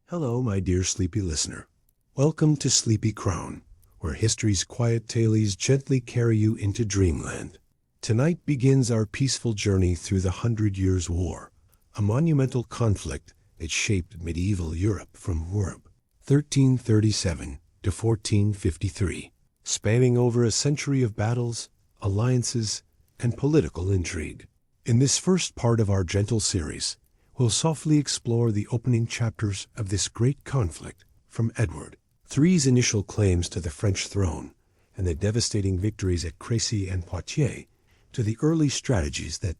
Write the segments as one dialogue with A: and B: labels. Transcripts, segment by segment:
A: Hello, my dear sleepy listener. Welcome to Sleepy Crown, where history's quiet tales gently carry you into dreamland. Tonight begins our peaceful journey through the 100 Years' War, a monumental conflict that shaped medieval Europe from 1337 to 1453, spanning over a century of battles, alliances, and political intrigue. In this first part of our gentle series, we'll softly explore the opening chapters of this great conflict, from Edward III's initial claims to the French throne and the devastating victories at Crécy and Poitiers, to the early strategies that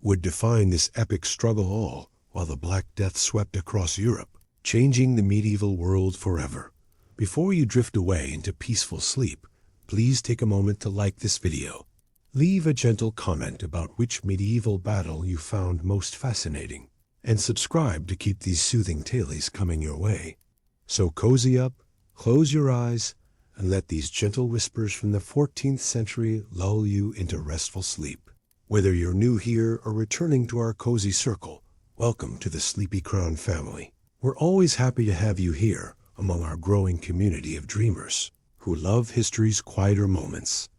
A: would define this epic struggle, all while the Black Death swept across Europe, changing the medieval world forever. Before you drift away into peaceful sleep, please take a moment to like this video. Leave a gentle comment about which medieval battle you found most fascinating, and subscribe to keep these soothing tales coming your way. So cozy up, close your eyes, and let these gentle whispers from the 14th century lull you into restful sleep. Whether you're new here or returning to our cozy circle, welcome to the Sleepy Crown family. We're always happy to have you here among our growing community of dreamers who love history's quieter moments.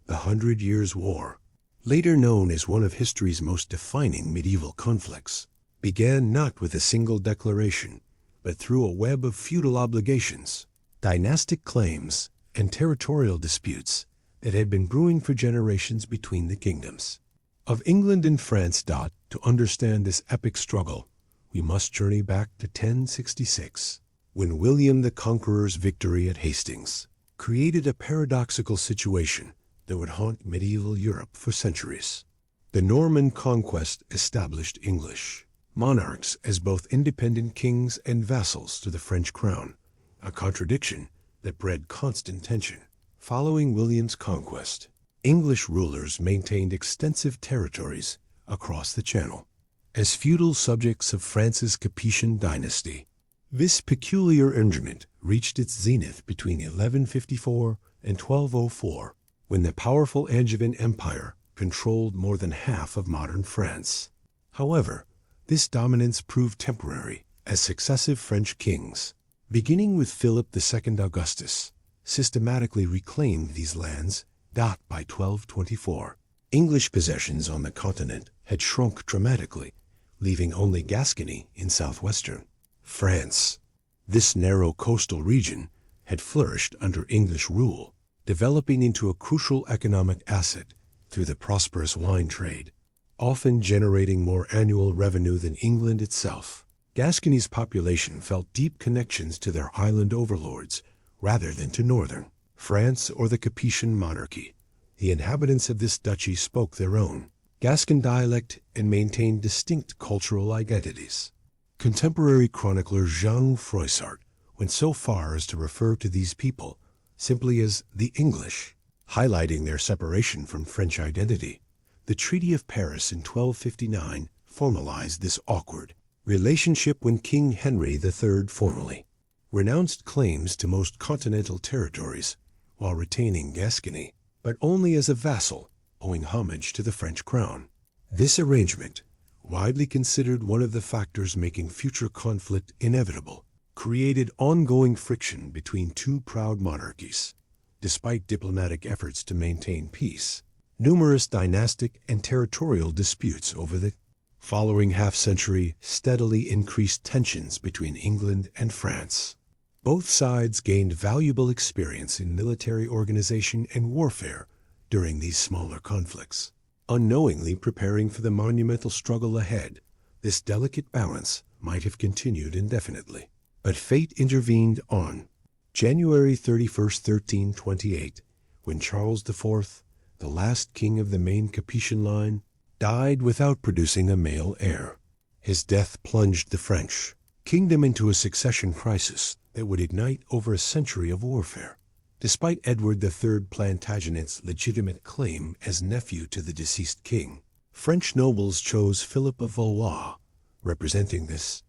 A: The 100 Years' War, later known as one of history's most defining medieval conflicts, began not with a single declaration, but through a web of feudal obligations, dynastic claims, and territorial disputes that had been brewing for generations between the kingdoms of England and France. To understand this epic struggle, we must journey back to 1066, when William the Conqueror's victory at Hastings created a paradoxical situation that would haunt medieval Europe for centuries. The Norman Conquest established English monarchs as both independent kings and vassals to the French crown, a contradiction that bred constant tension. Following William's conquest, English rulers maintained extensive territories across the Channel as feudal subjects of France's Capetian dynasty. This peculiar arrangement reached its zenith between 1154 and 1204, when the powerful Angevin Empire controlled more than half of modern France. However, this dominance proved temporary, as successive French kings, beginning with Philip II Augustus, systematically reclaimed these lands. By 1224, English possessions on the continent had shrunk dramatically, leaving only Gascony in southwestern France. This narrow coastal region had flourished under English rule, developing into a crucial economic asset through the prosperous wine trade, often generating more annual revenue than England itself. Gascony's population felt deep connections to their island overlords rather than to northern France or the Capetian monarchy. The inhabitants of this duchy spoke their own Gascon dialect and maintained distinct cultural identities. Contemporary chronicler Jean Froissart went so far as to refer to these people simply as the English, highlighting their separation from French identity. The Treaty of Paris in 1259 formalized this awkward relationship when King Henry III formally renounced claims to most continental territories while retaining Gascony, but only as a vassal, owing homage to the French crown. This arrangement, widely considered one of the factors making future conflict inevitable, created ongoing friction between two proud monarchies. Despite diplomatic efforts to maintain peace, numerous dynastic and territorial disputes over the following half-century steadily increased tensions between England and France. Both sides gained valuable experience in military organization and warfare during these smaller conflicts, unknowingly preparing for the monumental struggle ahead. This delicate balance might have continued indefinitely, but fate intervened on January 31st, 1328, when Charles IV, the last king of the main Capetian line, died without producing a male heir. His death plunged the French kingdom into a succession crisis that would ignite over a century of warfare. Despite Edward III Plantagenet's legitimate claim as nephew to the deceased king, French nobles chose Philip of Valois, representing this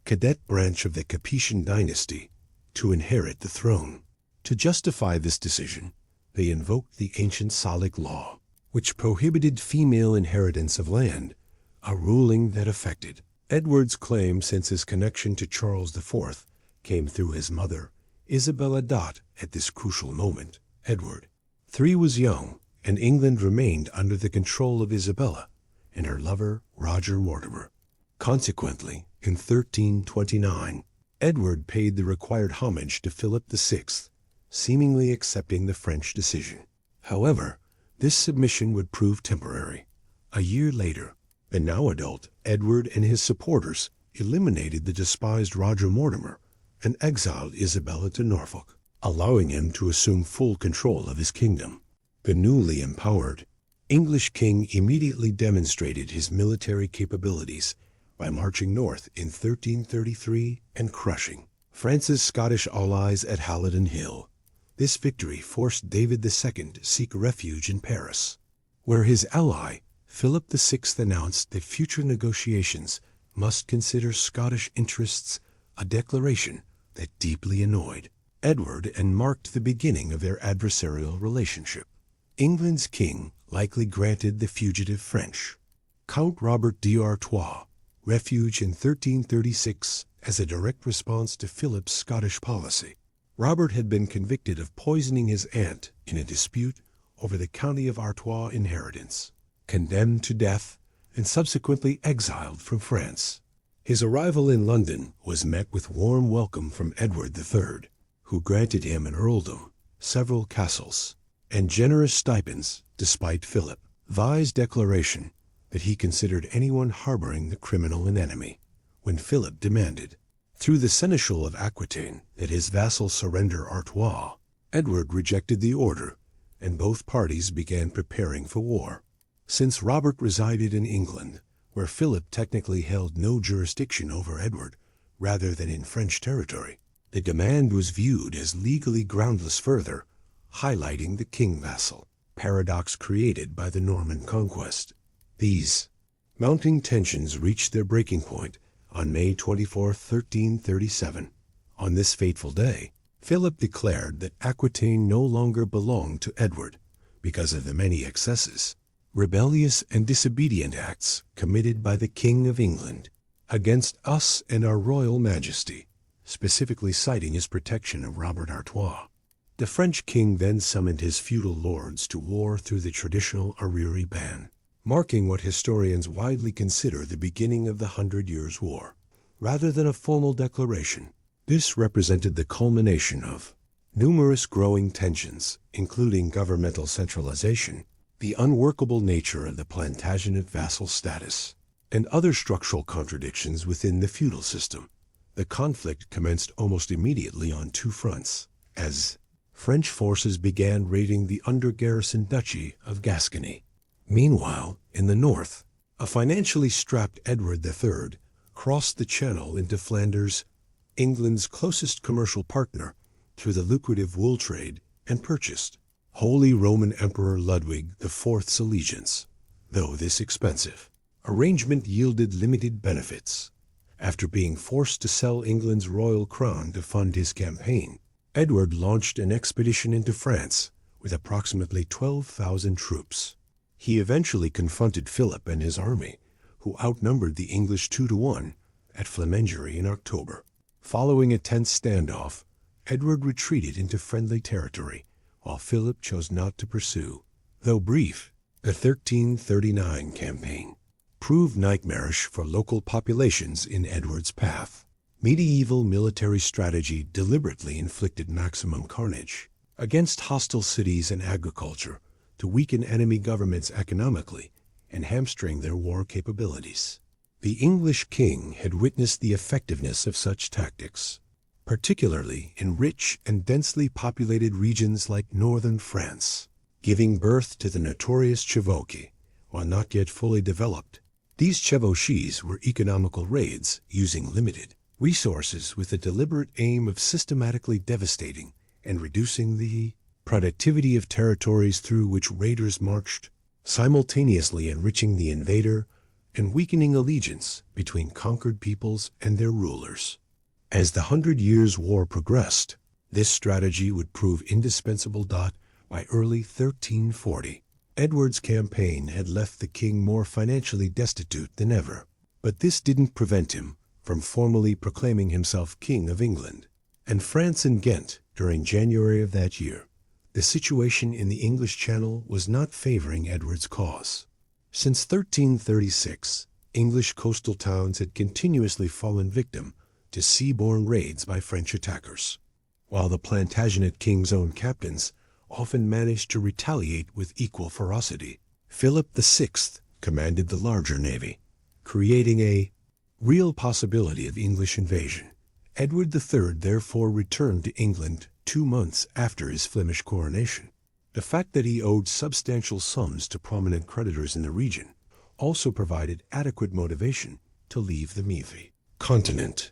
A: cadet branch of the Capetian dynasty, to inherit the throne. To justify this decision, they invoked the ancient Salic law, which prohibited female inheritance of land, a ruling that affected Edward's claim since his connection to Charles IV came through his mother, Isabella. At this crucial moment, Edward III was young, and England remained under the control of Isabella and her lover Roger Mortimer. Consequently, in 1329, Edward paid the required homage to Philip VI, seemingly accepting the French decision. However, this submission would prove temporary. A year later, the now adult Edward and his supporters eliminated the despised Roger Mortimer and exiled Isabella to Norfolk, allowing him to assume full control of his kingdom. The newly empowered English king immediately demonstrated his military capabilities by marching north in 1333 and crushing France's Scottish allies at Halidon Hill. This victory forced David II to seek refuge in Paris, where his ally Philip VI announced that future negotiations must consider Scottish interests, a declaration that deeply annoyed Edward and marked the beginning of their adversarial relationship. England's king likely granted the fugitive French Count Robert d'Artois refuge in 1336 as a direct response to Philip's Scottish policy. Robert had been convicted of poisoning his aunt in a dispute over the County of Artois inheritance, condemned to death, and subsequently exiled from France. His arrival in London was met with warm welcome from Edward III, who granted him an earldom, several castles, and generous stipends, despite Philip V's declaration that he considered anyone harboring the criminal an enemy, when Philip demanded, through the seneschal of Aquitaine, that his vassal surrender Artois. Edward rejected the order, and both parties began preparing for war. Since Robert resided in England, where Philip technically held no jurisdiction over Edward, rather than in French territory, the demand was viewed as legally groundless, further highlighting the king-vassal paradox created by the Norman Conquest. These mounting tensions reached their breaking point on May 24, 1337. On this fateful day, Philip declared that Aquitaine no longer belonged to Edward because of the many excesses, rebellious and disobedient acts committed by the King of England against us and our royal majesty, specifically citing his protection of Robert Artois. The French king then summoned his feudal lords to war through the traditional arriere ban, marking what historians widely consider the beginning of the 100 Years' War. Rather than a formal declaration, this represented the culmination of numerous growing tensions, including governmental centralization, the unworkable nature of the Plantagenet vassal status, and other structural contradictions within the feudal system. The conflict commenced almost immediately on two fronts, as French forces began raiding the under-garrisoned duchy of Gascony. Meanwhile, in the north, a financially strapped Edward III crossed the Channel into Flanders, England's closest commercial partner, through the lucrative wool trade, and purchased Holy Roman Emperor Ludwig IV's allegiance. Though this expensive arrangement yielded limited benefits. After being forced to sell England's royal crown to fund his campaign, Edward launched an expedition into France with approximately 12,000 troops. He eventually confronted Philip and his army, who outnumbered the English 2-1 at Flamingery in October. Following a tense standoff, Edward retreated into friendly territory, while Philip chose not to pursue. Though brief, the 1339 campaign proved nightmarish for local populations in Edward's path. Medieval military strategy deliberately inflicted maximum carnage against hostile cities and agriculture to weaken enemy governments economically and hamstring their war capabilities. The English king had witnessed the effectiveness of such tactics, particularly in rich and densely populated regions like northern France, giving birth to the notorious chevauchées. While not yet fully developed, these chevauchées were economical raids using limited resources with the deliberate aim of systematically devastating and reducing the productivity of territories through which raiders marched, simultaneously enriching the invader and weakening allegiance between conquered peoples and their rulers. As the 100 Years' War progressed, this strategy would prove indispensable. By early 1340, Edward's campaign had left the king more financially destitute than ever, but this didn't prevent him from formally proclaiming himself King of England. and France and Ghent during January of that year. The situation in the English Channel was not favoring Edward's cause. Since 1336, English coastal towns had continuously fallen victim to sea-borne raids by French attackers, while the Plantagenet king's own captains often managed to retaliate with equal ferocity. Philip VI commanded the larger navy, creating a real possibility of English invasion. Edward III therefore returned to England 2 months after his Flemish coronation. The fact that he owed substantial sums to prominent creditors in the region also provided adequate motivation to leave the Meaty continent.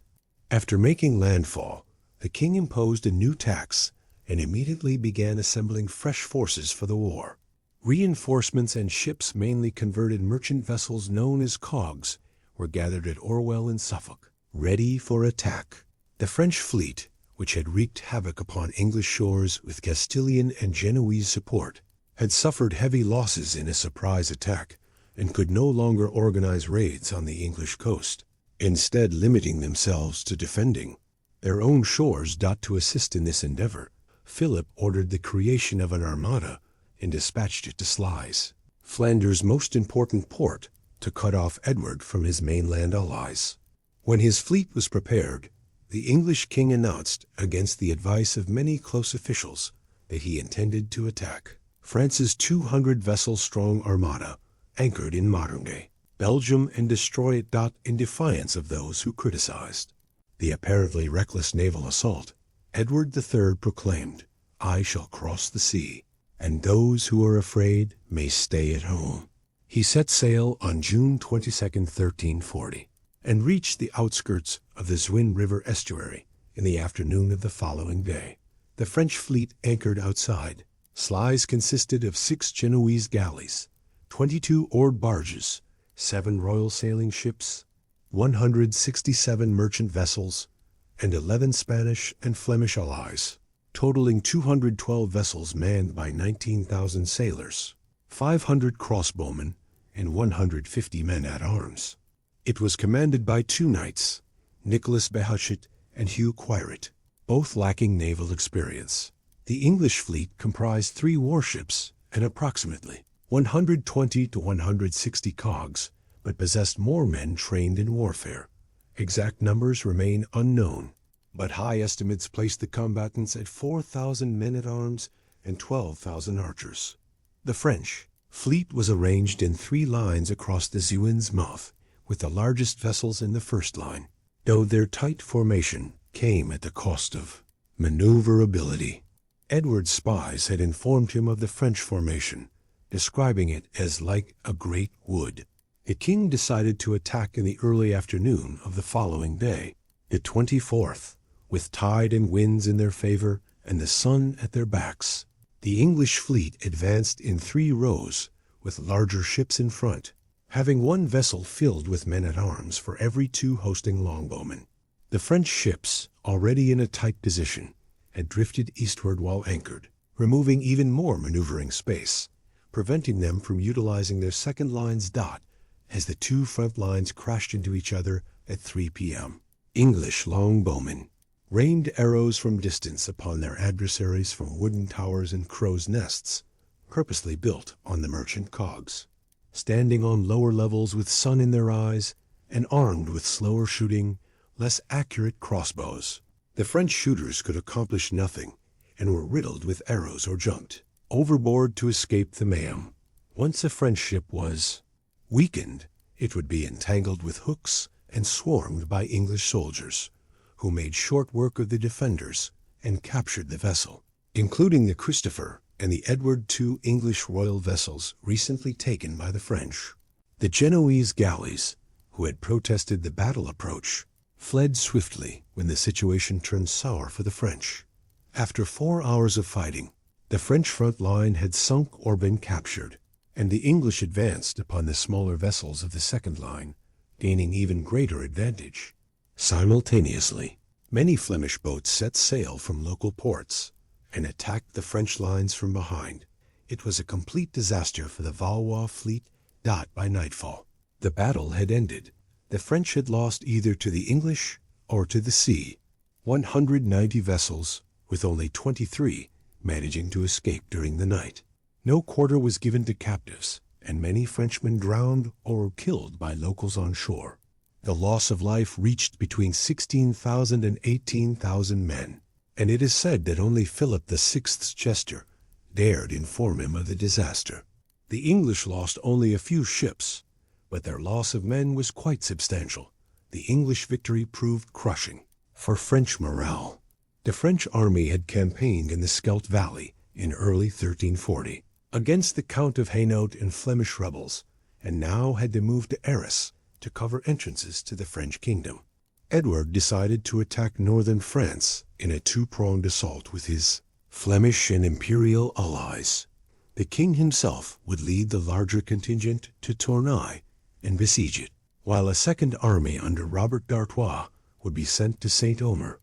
A: After making landfall, the king imposed a new tax and immediately began assembling fresh forces for the war. Reinforcements and ships, mainly converted merchant vessels known as cogs, were gathered at Orwell in Suffolk, ready for attack. The French fleet, which had wreaked havoc upon English shores with Castilian and Genoese support, had suffered heavy losses in a surprise attack and could no longer organize raids on the English coast, instead limiting themselves to defending their own shores. To assist in this endeavor, Philip ordered the creation of an armada and dispatched it to Sluys, Flanders' most important port, to cut off Edward from his mainland allies. When his fleet was prepared, the English king announced, against the advice of many close officials, that he intended to attack France's 200-vessel-strong armada, anchored in modern-day Belgium, and destroy it. In defiance of those who criticized the apparently reckless naval assault, Edward III proclaimed, "I shall cross the sea, and those who are afraid may stay at home." He set sail on June 22, 1340, and reached the outskirts of the Zwin River estuary in the afternoon of the following day. The French fleet anchored outside. Sluys consisted of 6 Genoese galleys, 22 oared barges, 7 royal sailing ships, 167 merchant vessels, and 11 Spanish and Flemish allies, totaling 212 vessels manned by 19,000 sailors, 500 crossbowmen, and 150 men-at-arms. It was commanded by 2 knights, Nicholas Behuchet and Hugh Quiret, both lacking naval experience. The English fleet comprised 3 warships and approximately 120 to 160 cogs, but possessed more men trained in warfare. Exact numbers remain unknown, but high estimates place the combatants at 4,000 men-at-arms and 12,000 archers. The French fleet was arranged in 3 lines across the Zwin's mouth, with the largest vessels in the first line, though their tight formation came at the cost of maneuverability. Edward's spies had informed him of the French formation, describing it as like a great wood. The king decided to attack in the early afternoon of the following day, the 24th, with tide and winds in their favor and the sun at their backs. The English fleet advanced in 3 rows, with larger ships in front, having 1 vessel filled with men-at-arms for every 2 hosting longbowmen. The French ships, already in a tight position, had drifted eastward while anchored, removing even more maneuvering space, preventing them from utilizing their second lines. As the 2 front lines crashed into each other at 3 p.m. English longbowmen rained arrows from distance upon their adversaries from wooden towers and crows' nests, purposely built on the merchant cogs. Standing on lower levels with sun in their eyes and armed with slower shooting, less accurate crossbows, the French shooters could accomplish nothing and were riddled with arrows or jumped overboard to escape the mayhem. Once a French ship was weakened, it would be entangled with hooks and swarmed by English soldiers, who made short work of the defenders and captured the vessel, including the Christopher and the Edward II English royal vessels recently taken by the French. The Genoese galleys, who had protested the battle approach, fled swiftly when the situation turned sour for the French. After 4 hours of fighting, the French front line had sunk or been captured, and the English advanced upon the smaller vessels of the second line, gaining even greater advantage. Simultaneously, many Flemish boats set sail from local ports and attacked the French lines from behind. It was a complete disaster for the Valois fleet. By nightfall, the battle had ended. The French had lost either to the English or to the sea. 190 vessels, with only 23 managing to escape during the night. No quarter was given to captives, and many Frenchmen drowned or were killed by locals on shore. The loss of life reached between 16,000 and 18,000 men, and it is said that only Philip VI's jester dared inform him of the disaster. The English lost only a few ships, but their loss of men was quite substantial. The English victory proved crushing for French morale. The French army had campaigned in the Scheldt Valley in early 1340 against the Count of Hainaut and Flemish rebels, and now had to move to Arras to cover entrances to the French kingdom. Edward decided to attack northern France in a two-pronged assault with his Flemish and imperial allies. The king himself would lead the larger contingent to Tournai and besiege it, while a second army under Robert d'Artois would be sent to Saint-Omer.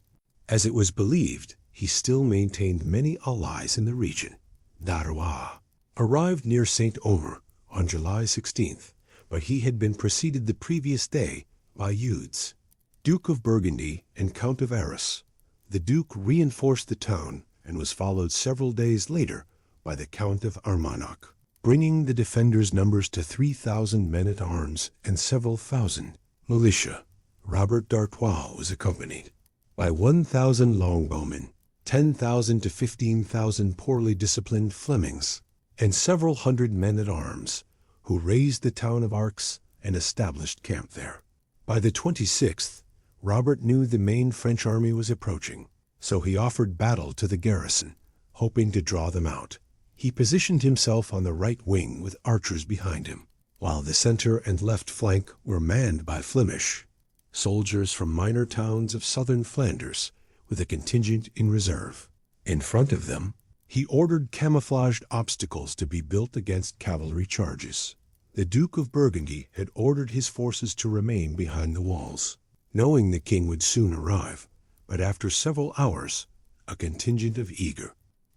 A: As it was believed, he still maintained many allies in the region. D'Artois arrived near Saint-Omer on July 16th, but he had been preceded the previous day by Eudes, Duke of Burgundy and Count of Arras. The Duke reinforced the town and was followed several days later by the Count of Armagnac, bringing the defenders' numbers to 3,000 men-at-arms and several thousand militia. Robert d'Artois was accompanied by 1,000 longbowmen, 10,000 to 15,000 poorly disciplined Flemings, and several hundred men-at-arms, who razed the town of Arques and established camp there. By the 26th, Robert knew the main French army was approaching, so he offered battle to the garrison, hoping to draw them out. He positioned himself on the right wing with archers behind him, while the center and left flank were manned by Flemish soldiers from minor towns of southern Flanders, with a contingent in reserve. In front of them, he ordered camouflaged obstacles to be built against cavalry charges. The Duke of Burgundy had ordered his forces to remain behind the walls, knowing the king would soon arrive, but after several hours, a contingent of eager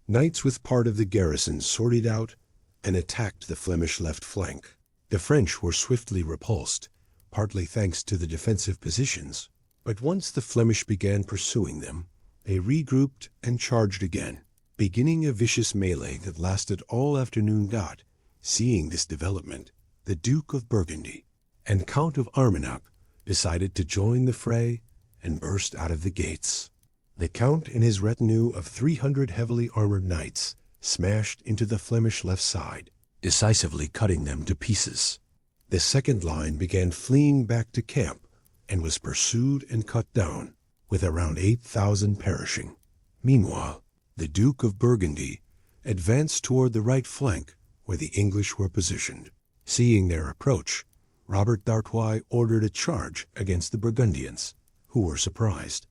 A: knights with part of the garrison sortied out and attacked the Flemish left flank. The French were swiftly repulsed, partly thanks to the defensive positions, but once the Flemish began pursuing them, they regrouped and charged again, beginning a vicious melee that lasted all afternoon. Seeing this development, the Duke of Burgundy and Count of Armagnac decided to join the fray and burst out of the gates. The Count and his retinue of 300 heavily armored knights smashed into the Flemish left side, decisively cutting them to pieces. The second line began fleeing back to camp and was pursued and cut down, with around 8,000 perishing. Meanwhile, the Duke of Burgundy advanced toward the right flank where the English were positioned. Seeing their approach, Robert d'Artois ordered a charge against the Burgundians, who were surprised.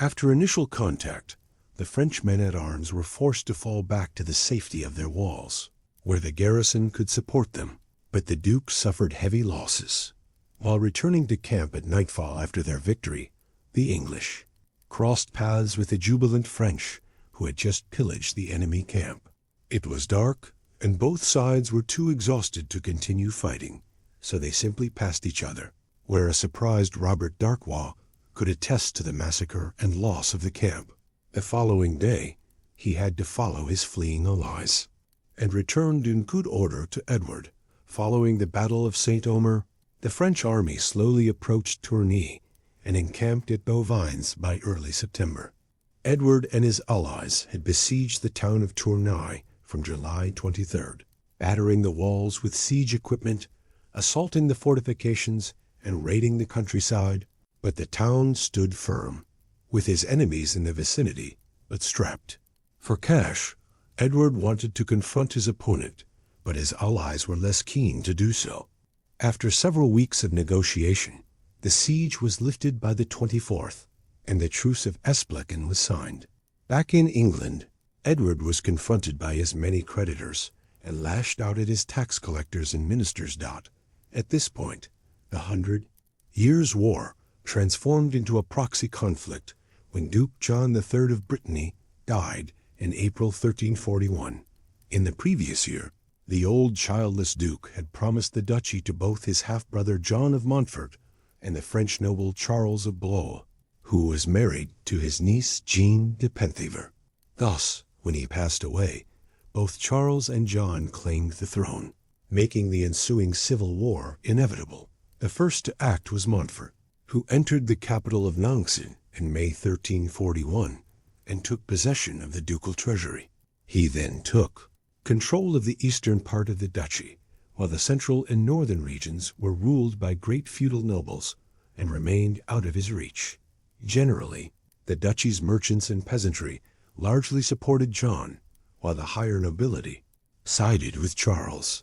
A: After initial contact, the French men-at-arms were forced to fall back to the safety of their walls, where the garrison could support them, but the Duke suffered heavy losses. While returning to camp at nightfall after their victory, the English crossed paths with the jubilant French, who had just pillaged the enemy camp. It was dark, and both sides were too exhausted to continue fighting, so they simply passed each other, where a surprised Robert d'Artois could attest to the massacre and loss of the camp. The following day, he had to follow his fleeing allies, and returned in good order to Edward. Following the Battle of Saint-Omer, the French army slowly approached Tournai and encamped at Bovines by early September. Edward and his allies had besieged the town of Tournai from July 23rd, battering the walls with siege equipment, assaulting the fortifications, and raiding the countryside, but the town stood firm, with his enemies in the vicinity, but strapped. For cash, Edward wanted to confront his opponent, but his allies were less keen to do so. After several weeks of negotiation, the siege was lifted by the 24th, and the Truce of Esplachen was signed. Back in England, Edward was confronted by his many creditors and lashed out at his tax collectors and ministers. At this point, the 100 Years' War transformed into a proxy conflict when Duke John III of Brittany died in April 1341. In the previous year, the old childless duke had promised the duchy to both his half-brother John of Montfort and the French noble Charles of Blois, who was married to his niece Jean de Penthièvre. Thus, when he passed away, both Charles and John claimed the throne, making the ensuing civil war inevitable. The first to act was Montfort, who entered the capital of Nantes in May 1341 and took possession of the ducal treasury. He then took control of the eastern part of the duchy, while the central and northern regions were ruled by great feudal nobles and remained out of his reach. Generally, the duchy's merchants and peasantry largely supported John, while the higher nobility sided with Charles.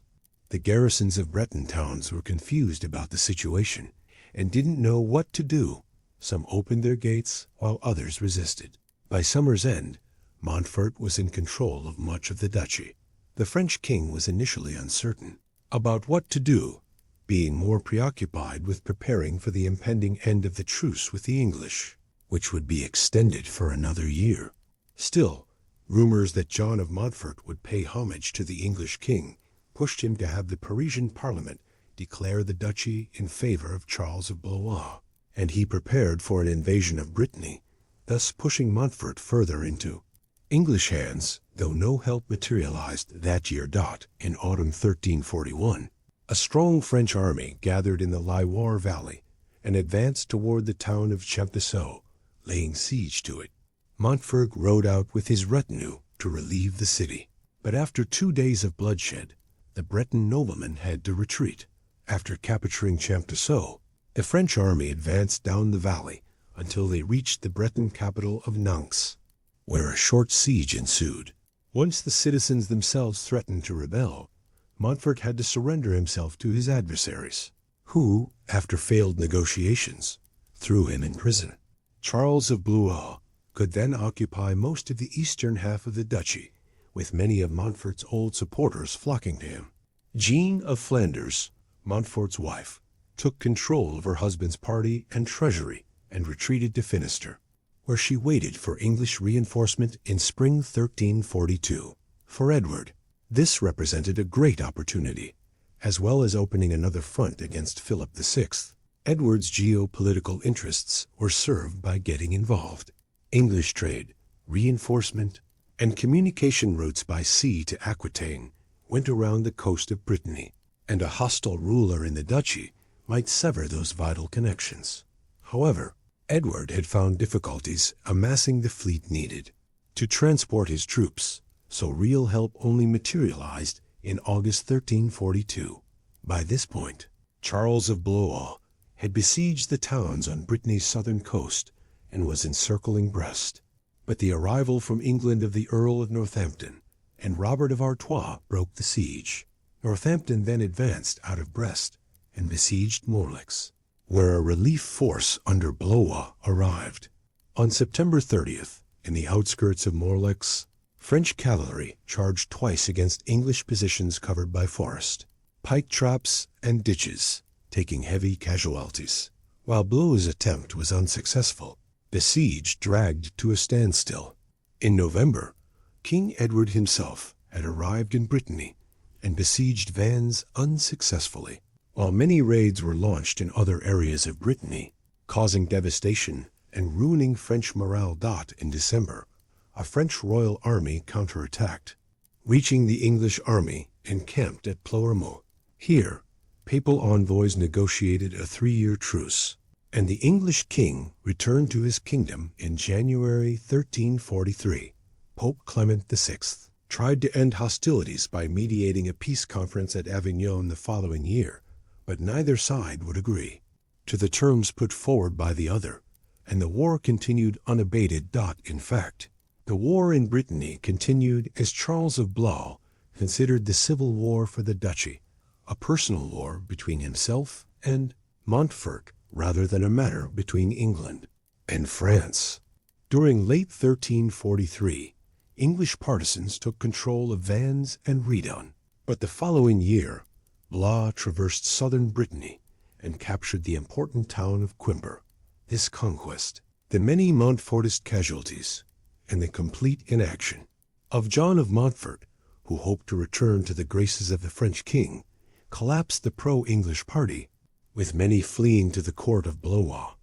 A: The garrisons of Breton towns were confused about the situation and didn't know what to do. Some opened their gates while others resisted. By summer's end, Montfort was in control of much of the duchy. The French king was initially uncertain about what to do, being more preoccupied with preparing for the impending end of the truce with the English, which would be extended for another year. Still, rumors that John of Montfort would pay homage to the English king pushed him to have the Parisian Parliament declare the duchy in favor of Charles of Blois, and he prepared for an invasion of Brittany, thus pushing Montfort further into English hands, though no help materialized that year. In autumn 1341, a strong French army gathered in the Loire Valley and advanced toward the town of Champtceau, laying siege to it. Montfort rode out with his retinue to relieve the city, but after 2 days of bloodshed, the Breton noblemen had to retreat. After capturing Champtceau, the French army advanced down the valley until they reached the Breton capital of Nantes, where a short siege ensued. Once the citizens themselves threatened to rebel, Montfort had to surrender himself to his adversaries, who, after failed negotiations, threw him in prison. Charles of Blois could then occupy most of the eastern half of the duchy, with many of Montfort's old supporters flocking to him. Jean of Flanders, Montfort's wife, took control of her husband's party and treasury and retreated to Finistère, where she waited for English reinforcement in spring 1342. For Edward, this represented a great opportunity, as well as opening another front against Philip VI. Edward's geopolitical interests were served by getting involved. English trade, reinforcement, and communication routes by sea to Aquitaine went around the coast of Brittany, and a hostile ruler in the duchy might sever those vital connections. However, Edward had found difficulties amassing the fleet needed to transport his troops, so real help only materialized in August 1342. By this point, Charles of Blois had besieged the towns on Brittany's southern coast and was encircling Brest. But the arrival from England of the Earl of Northampton and Robert of Artois broke the siege. Northampton then advanced out of Brest and besieged Morlaix, where a relief force under Blois arrived. On September 30th, in the outskirts of Morlaix, French cavalry charged twice against English positions covered by forest, pike traps, and ditches, taking heavy casualties. While Blois' attempt was unsuccessful, the siege dragged to a standstill. In November, King Edward himself had arrived in Brittany and besieged Vannes unsuccessfully, while many raids were launched in other areas of Brittany, causing devastation and ruining French morale. In December, a French royal army counterattacked, reaching the English army encamped at Ploermel. Here, papal envoys negotiated a 3-year truce, and the English king returned to his kingdom in January 1343. Pope Clement VI tried to end hostilities by mediating a peace conference at Avignon the following year, but neither side would agree to the terms put forward by the other, and the war continued unabated. In fact, the war in Brittany continued as Charles of Blois considered the civil war for the duchy a personal war between himself and Montfort, rather than a matter between England and France. During late 1343, English partisans took control of Vannes and Redon, but the following year, Blois traversed southern Brittany and captured the important town of Quimper. This conquest, the many Montfortist casualties, and the complete inaction of John of Montfort, who hoped to return to the graces of the French king, collapsed the pro-English party, with many fleeing to the court of Blois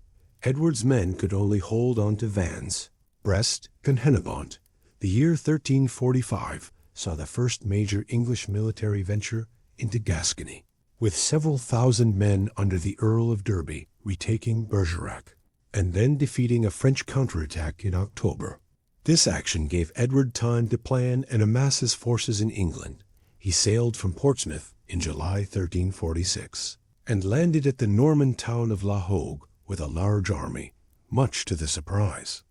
A: Edward's men could only hold on to Vannes, Brest, and Hennebont. The year 1345 saw the first major English military venture into Gascony, with several thousand men under the Earl of Derby retaking Bergerac, and then defeating a French counterattack in October. This action gave Edward time to plan and amass his forces in England. He sailed from Portsmouth in July 1346 and landed at the Norman town of La Hogue with a large army, much to the surprise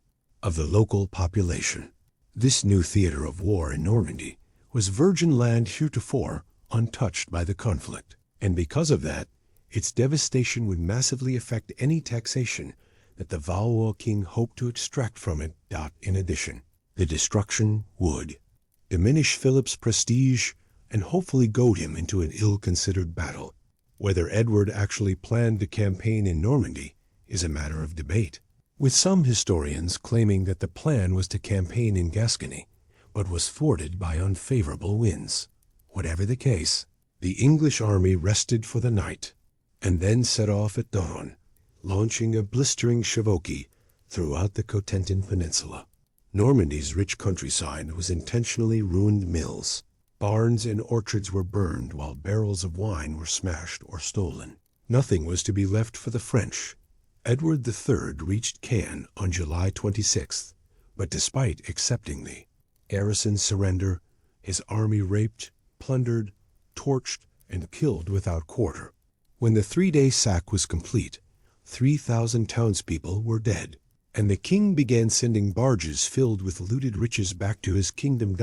A: of the local population. This new theater of war in Normandy was virgin land heretofore untouched by the conflict, and because of that, its devastation would massively affect any taxation that the Valois king hoped to extract from it. In addition, the destruction would diminish Philip's prestige and hopefully goad him into an ill-considered battle. Whether Edward actually planned to campaign in Normandy is a matter of debate, with some historians claiming that the plan was to campaign in Gascony, but was thwarted by unfavorable winds. Whatever the case, the English army rested for the night, and then set off at dawn, launching a blistering chevauchée throughout the Cotentin Peninsula. Normandy's rich countryside was intentionally ruined mills. Barns and orchards were burned while barrels of wine were smashed or stolen. Nothing was to be left for the French. Edward III reached Caen on July 26th, but despite accepting the garrison's surrender, his army raped, plundered, torched, and killed without quarter. When the three-day sack was complete, 3,000 townspeople were dead, and the king began sending barges filled with looted riches back to his kingdom.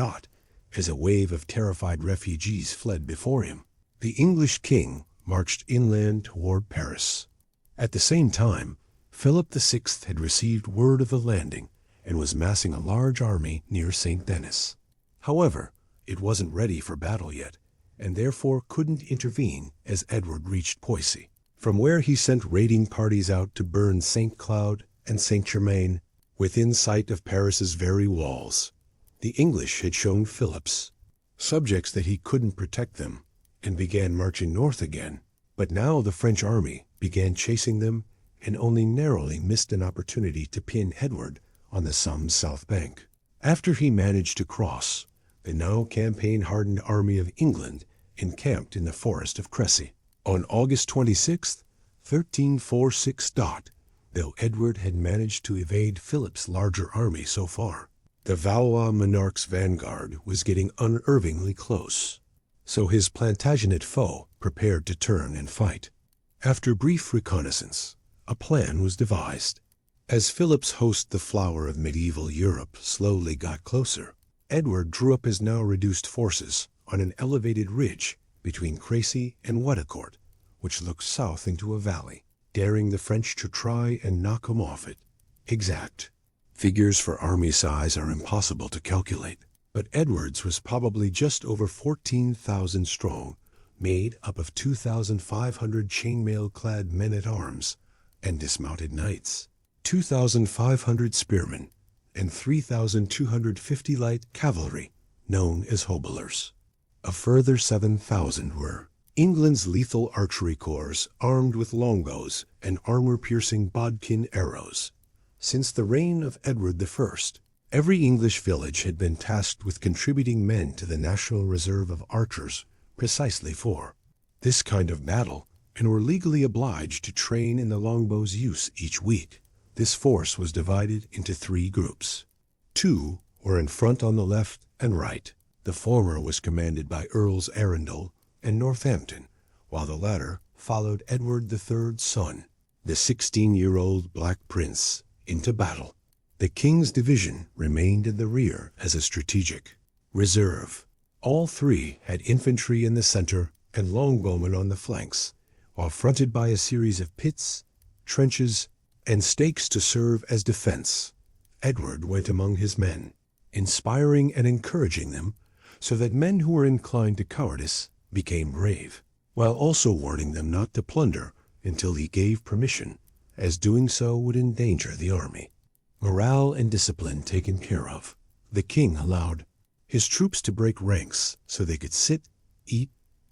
A: As a wave of terrified refugees fled before him, the English king marched inland toward Paris. At the same time, Philip VI had received word of the landing and was massing a large army near St. Denis. However, it wasn't ready for battle yet, and therefore couldn't intervene as Edward reached Poitiers, from where he sent raiding parties out to burn St. Cloud and St. Germain within sight of Paris's very walls. The English had shown Philip's subjects that he couldn't protect them and began marching north again, but now the French army began chasing them and only narrowly missed an opportunity to pin Edward on the Somme south bank. After he managed to cross, the now campaign-hardened army of England encamped in the forest of Crécy. On August 26, 1346, though Edward had managed to evade Philip's larger army so far, the Valois monarch's vanguard was getting unervingly close, so his Plantagenet foe prepared to turn and fight. After brief reconnaissance, a plan was devised. As Philip's host, the flower of medieval Europe, slowly got closer, Edward drew up his now reduced forces on an elevated ridge between Crécy and Poitiers, which looked south into a valley, daring the French to try and knock him off it. Exact figures for army size are impossible to calculate, but Edward's was probably just over 14,000 strong, made up of 2,500 chainmail-clad men-at-arms and dismounted knights, 2,500 spearmen, and 3,250 light cavalry, known as hobelers. A further 7,000 were England's lethal archery corps, armed with longbows and armor-piercing bodkin arrows. Since the reign of Edward I, every English village had been tasked with contributing men to the National Reserve of Archers precisely for this kind of battle, and were legally obliged to train in the longbow's use each week. This force was divided into three groups. Two were in front on the left and right. The former was commanded by Earls Arundel and Northampton, while the latter followed Edward III's son, the 16-year-old Black Prince, into battle. The king's division remained in the rear as a strategic reserve. All three had infantry in the center and longbowmen on the flanks, while fronted by a series of pits, trenches, and stakes to serve as defense. Edward went among his men, inspiring and encouraging them, so that men who were inclined to cowardice became brave, while also warning them not to plunder until he gave permission, as doing so would endanger the army. Morale and discipline taken care of, the king allowed his troops to break ranks so they could sit, eat,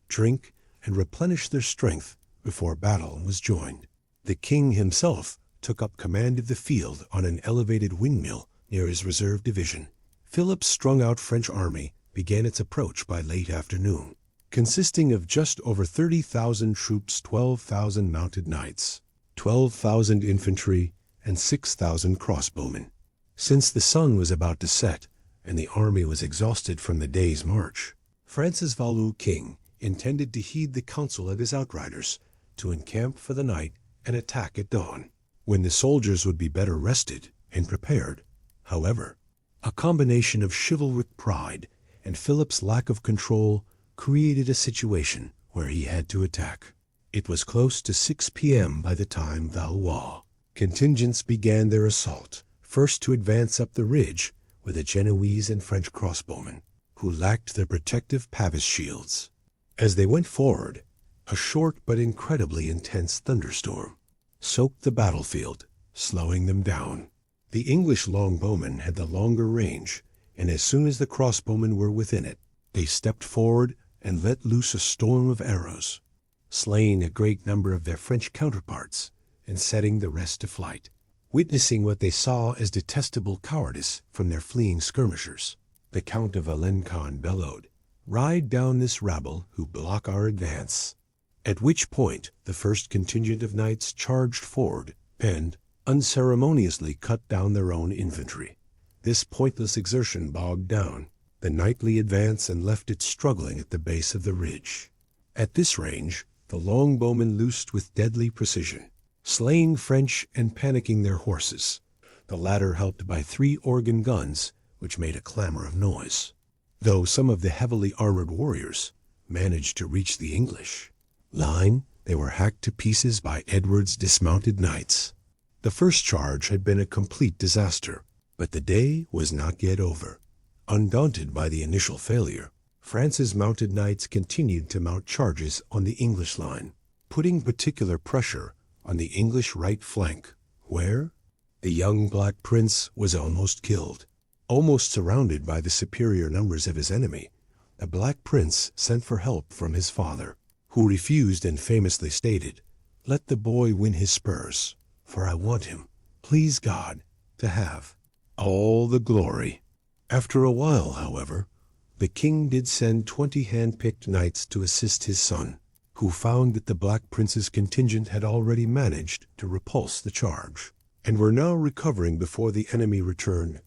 A: drink, and replenish their strength before battle was joined. The king himself took up command of the field on an elevated windmill near his reserve division. Philip's strung-out French army began its approach by late afternoon, consisting of just over 30,000 troops, 12,000 mounted knights, 12,000 infantry, and 6,000 crossbowmen. Since the sun was about to set and the army was exhausted from the day's march, Francis Valois king intended to heed the counsel of his outriders to encamp for the night and attack at dawn, when the soldiers would be better rested and prepared. However, a combination of chivalric pride and Philip's lack of control created a situation where he had to attack. It was close to 6 p.m. by the time Valois contingents began their assault, first to advance up the ridge were the Genoese and French crossbowmen, who lacked their protective pavis shields. As they went forward, a short but incredibly intense thunderstorm soaked the battlefield, slowing them down. The English longbowmen had the longer range, and as soon as the crossbowmen were within it, they stepped forward and let loose a storm of arrows, slaying a great number of their French counterparts and setting the rest to flight. Witnessing what they saw as detestable cowardice from their fleeing skirmishers, the Count of Alencon bellowed, "Ride down this rabble who block our advance." At which point the first contingent of knights charged forward and unceremoniously cut down their own infantry. This pointless exertion bogged down the knightly advance and left it struggling at the base of the ridge. At this range, the longbowmen loosed with deadly precision, slaying French and panicking their horses, the latter helped by 3 organ guns which made a clamor of noise, though some of the heavily armored warriors managed to reach the English line. They were hacked to pieces by Edward's dismounted knights. The first charge had been a complete disaster, but the day was not yet over. Undaunted by the initial failure, France's mounted knights continued to mount charges on the English line, putting particular pressure on the English right flank, where the young Black Prince was almost killed. Almost surrounded by the superior numbers of his enemy, the Black Prince sent for help from his father, who refused and famously stated, "Let the boy win his spurs, for I want him, please God, to have all the glory." After a while, however, the king did send 20 hand-picked knights to assist his son, who found that the Black Prince's contingent had already managed to repulse the charge, and were now recovering before the enemy returned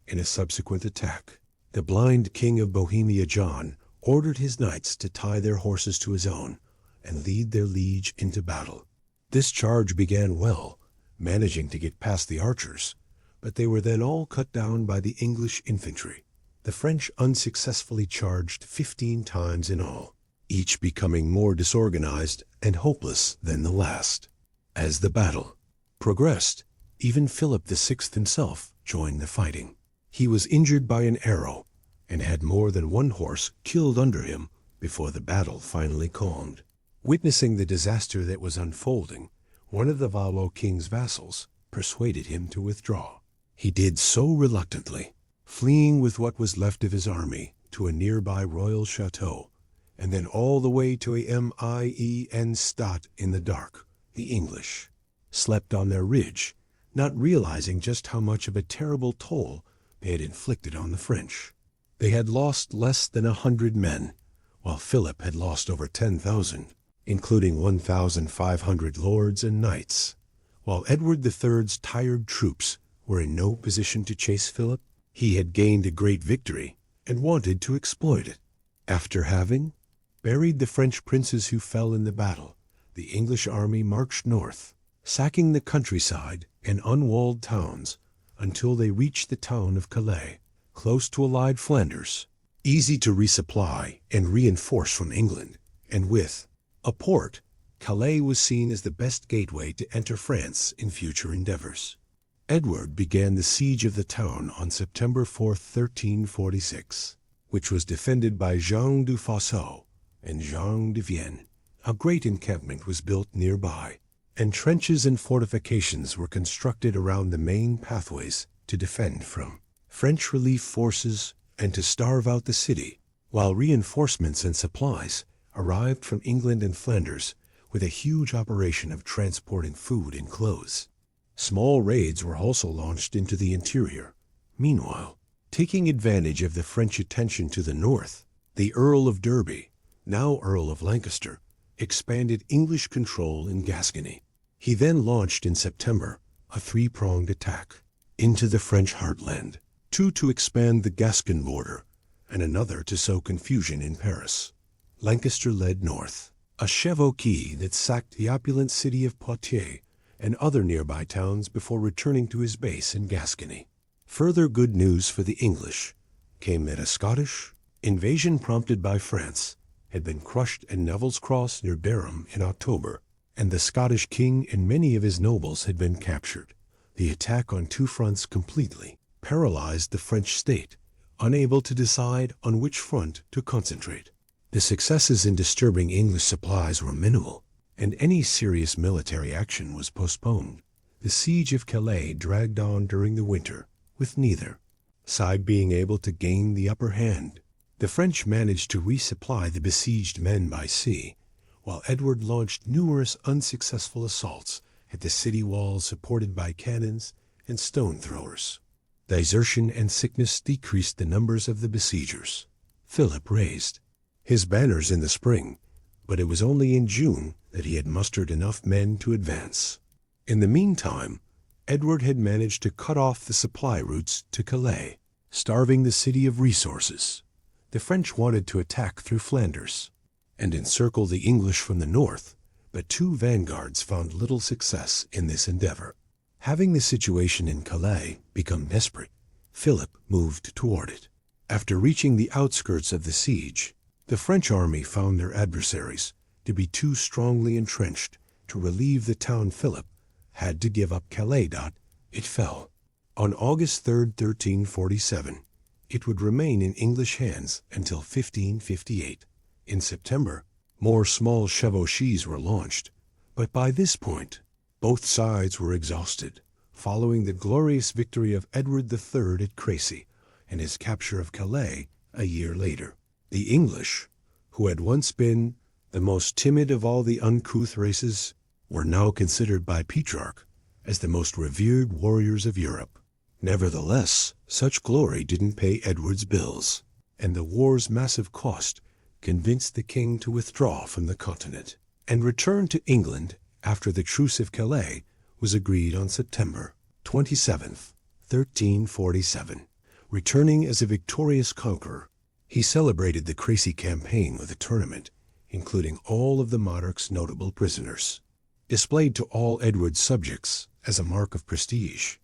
A: in a subsequent attack. The blind king of Bohemia, John, ordered his knights to tie their horses to his own and lead their liege into battle. This charge began well, managing to get past the archers, but they were then all cut down by the English infantry. The French unsuccessfully charged 15 times in all, each becoming more disorganized and hopeless than the last. As the battle progressed, even Philip VI himself joined the fighting. He was injured by an arrow and had more than one horse killed under him before the battle finally calmed. Witnessing the disaster that was unfolding, one of the Valois king's vassals persuaded him to withdraw. He did so reluctantly, fleeing with what was left of his army to a nearby royal chateau, and then all the way to a mien stat in the dark. The English slept on their ridge, not realizing just how much of a terrible toll they had inflicted on the French. They had lost less than 100 men, while Philip had lost over 10,000, including 1,500 lords and knights. While Edward III's tired troops were in no position to chase Philip, he had gained a great victory and wanted to exploit it. After having buried the French princes who fell in the battle, the English army marched north, sacking the countryside and unwalled towns until they reached the town of Calais, close to allied Flanders, easy to resupply and reinforce from England, and with a port, Calais was seen as the best gateway to enter France in future endeavors. Edward began the siege of the town on September 4, 1346, which was defended by Jean du Fausseau and Jean de Vienne. A great encampment was built nearby, and trenches and fortifications were constructed around the main pathways to defend from French relief forces and to starve out the city, while reinforcements and supplies arrived from England and Flanders with a huge operation of transporting food and clothes. Small raids were also launched into the interior. Meanwhile, taking advantage of the French attention to the north, the Earl of Derby, now Earl of Lancaster, expanded English control in Gascony. He then launched in September a three-pronged attack into the French heartland, two to expand the Gascon border, and another to sow confusion in Paris. Lancaster led north, a chevauchée that sacked the opulent city of Poitiers and other nearby towns before returning to his base in Gascony. Further good news for the English came that a Scottish invasion prompted by France had been crushed at Neville's Cross near Durham in October, and the Scottish king and many of his nobles had been captured. The attack on two fronts completely paralyzed the French state, unable to decide on which front to concentrate. The successes in disturbing English supplies were minimal, and any serious military action was postponed. The siege of Calais dragged on during the winter, with neither side being able to gain the upper hand. The French managed to resupply the besieged men by sea, while Edward launched numerous unsuccessful assaults at the city walls supported by cannons and stone throwers. Desertion and sickness decreased the numbers of the besiegers. Philip raised his banners in the spring, but it was only in June that he had mustered enough men to advance. In the meantime, Edward had managed to cut off the supply routes to Calais, starving the city of resources. The French wanted to attack through Flanders and encircle the English from the north, but two vanguards found little success in this endeavor. Having the situation in Calais become desperate, Philip moved toward it. After reaching the outskirts of the siege, the French army found their adversaries to be too strongly entrenched to relieve the town. Philip had to give up Calais. It fell. On August 3, 1347, it would remain in English hands until 1558. In September, more small chevauchées were launched, but by this point, both sides were exhausted, following the glorious victory of Edward III at Crécy and his capture of Calais a year later. The English, who had once been the most timid of all the uncouth races, were now considered by Petrarch as the most revered warriors of Europe. Nevertheless, such glory didn't pay Edward's bills, and the war's massive cost convinced the king to withdraw from the continent and return to England after the Truce of Calais was agreed on September 27, 1347. Returning as a victorious conqueror, he celebrated the Crécy campaign with a tournament, including all of the monarch's notable prisoners, displayed to all Edward's subjects as a mark of prestige.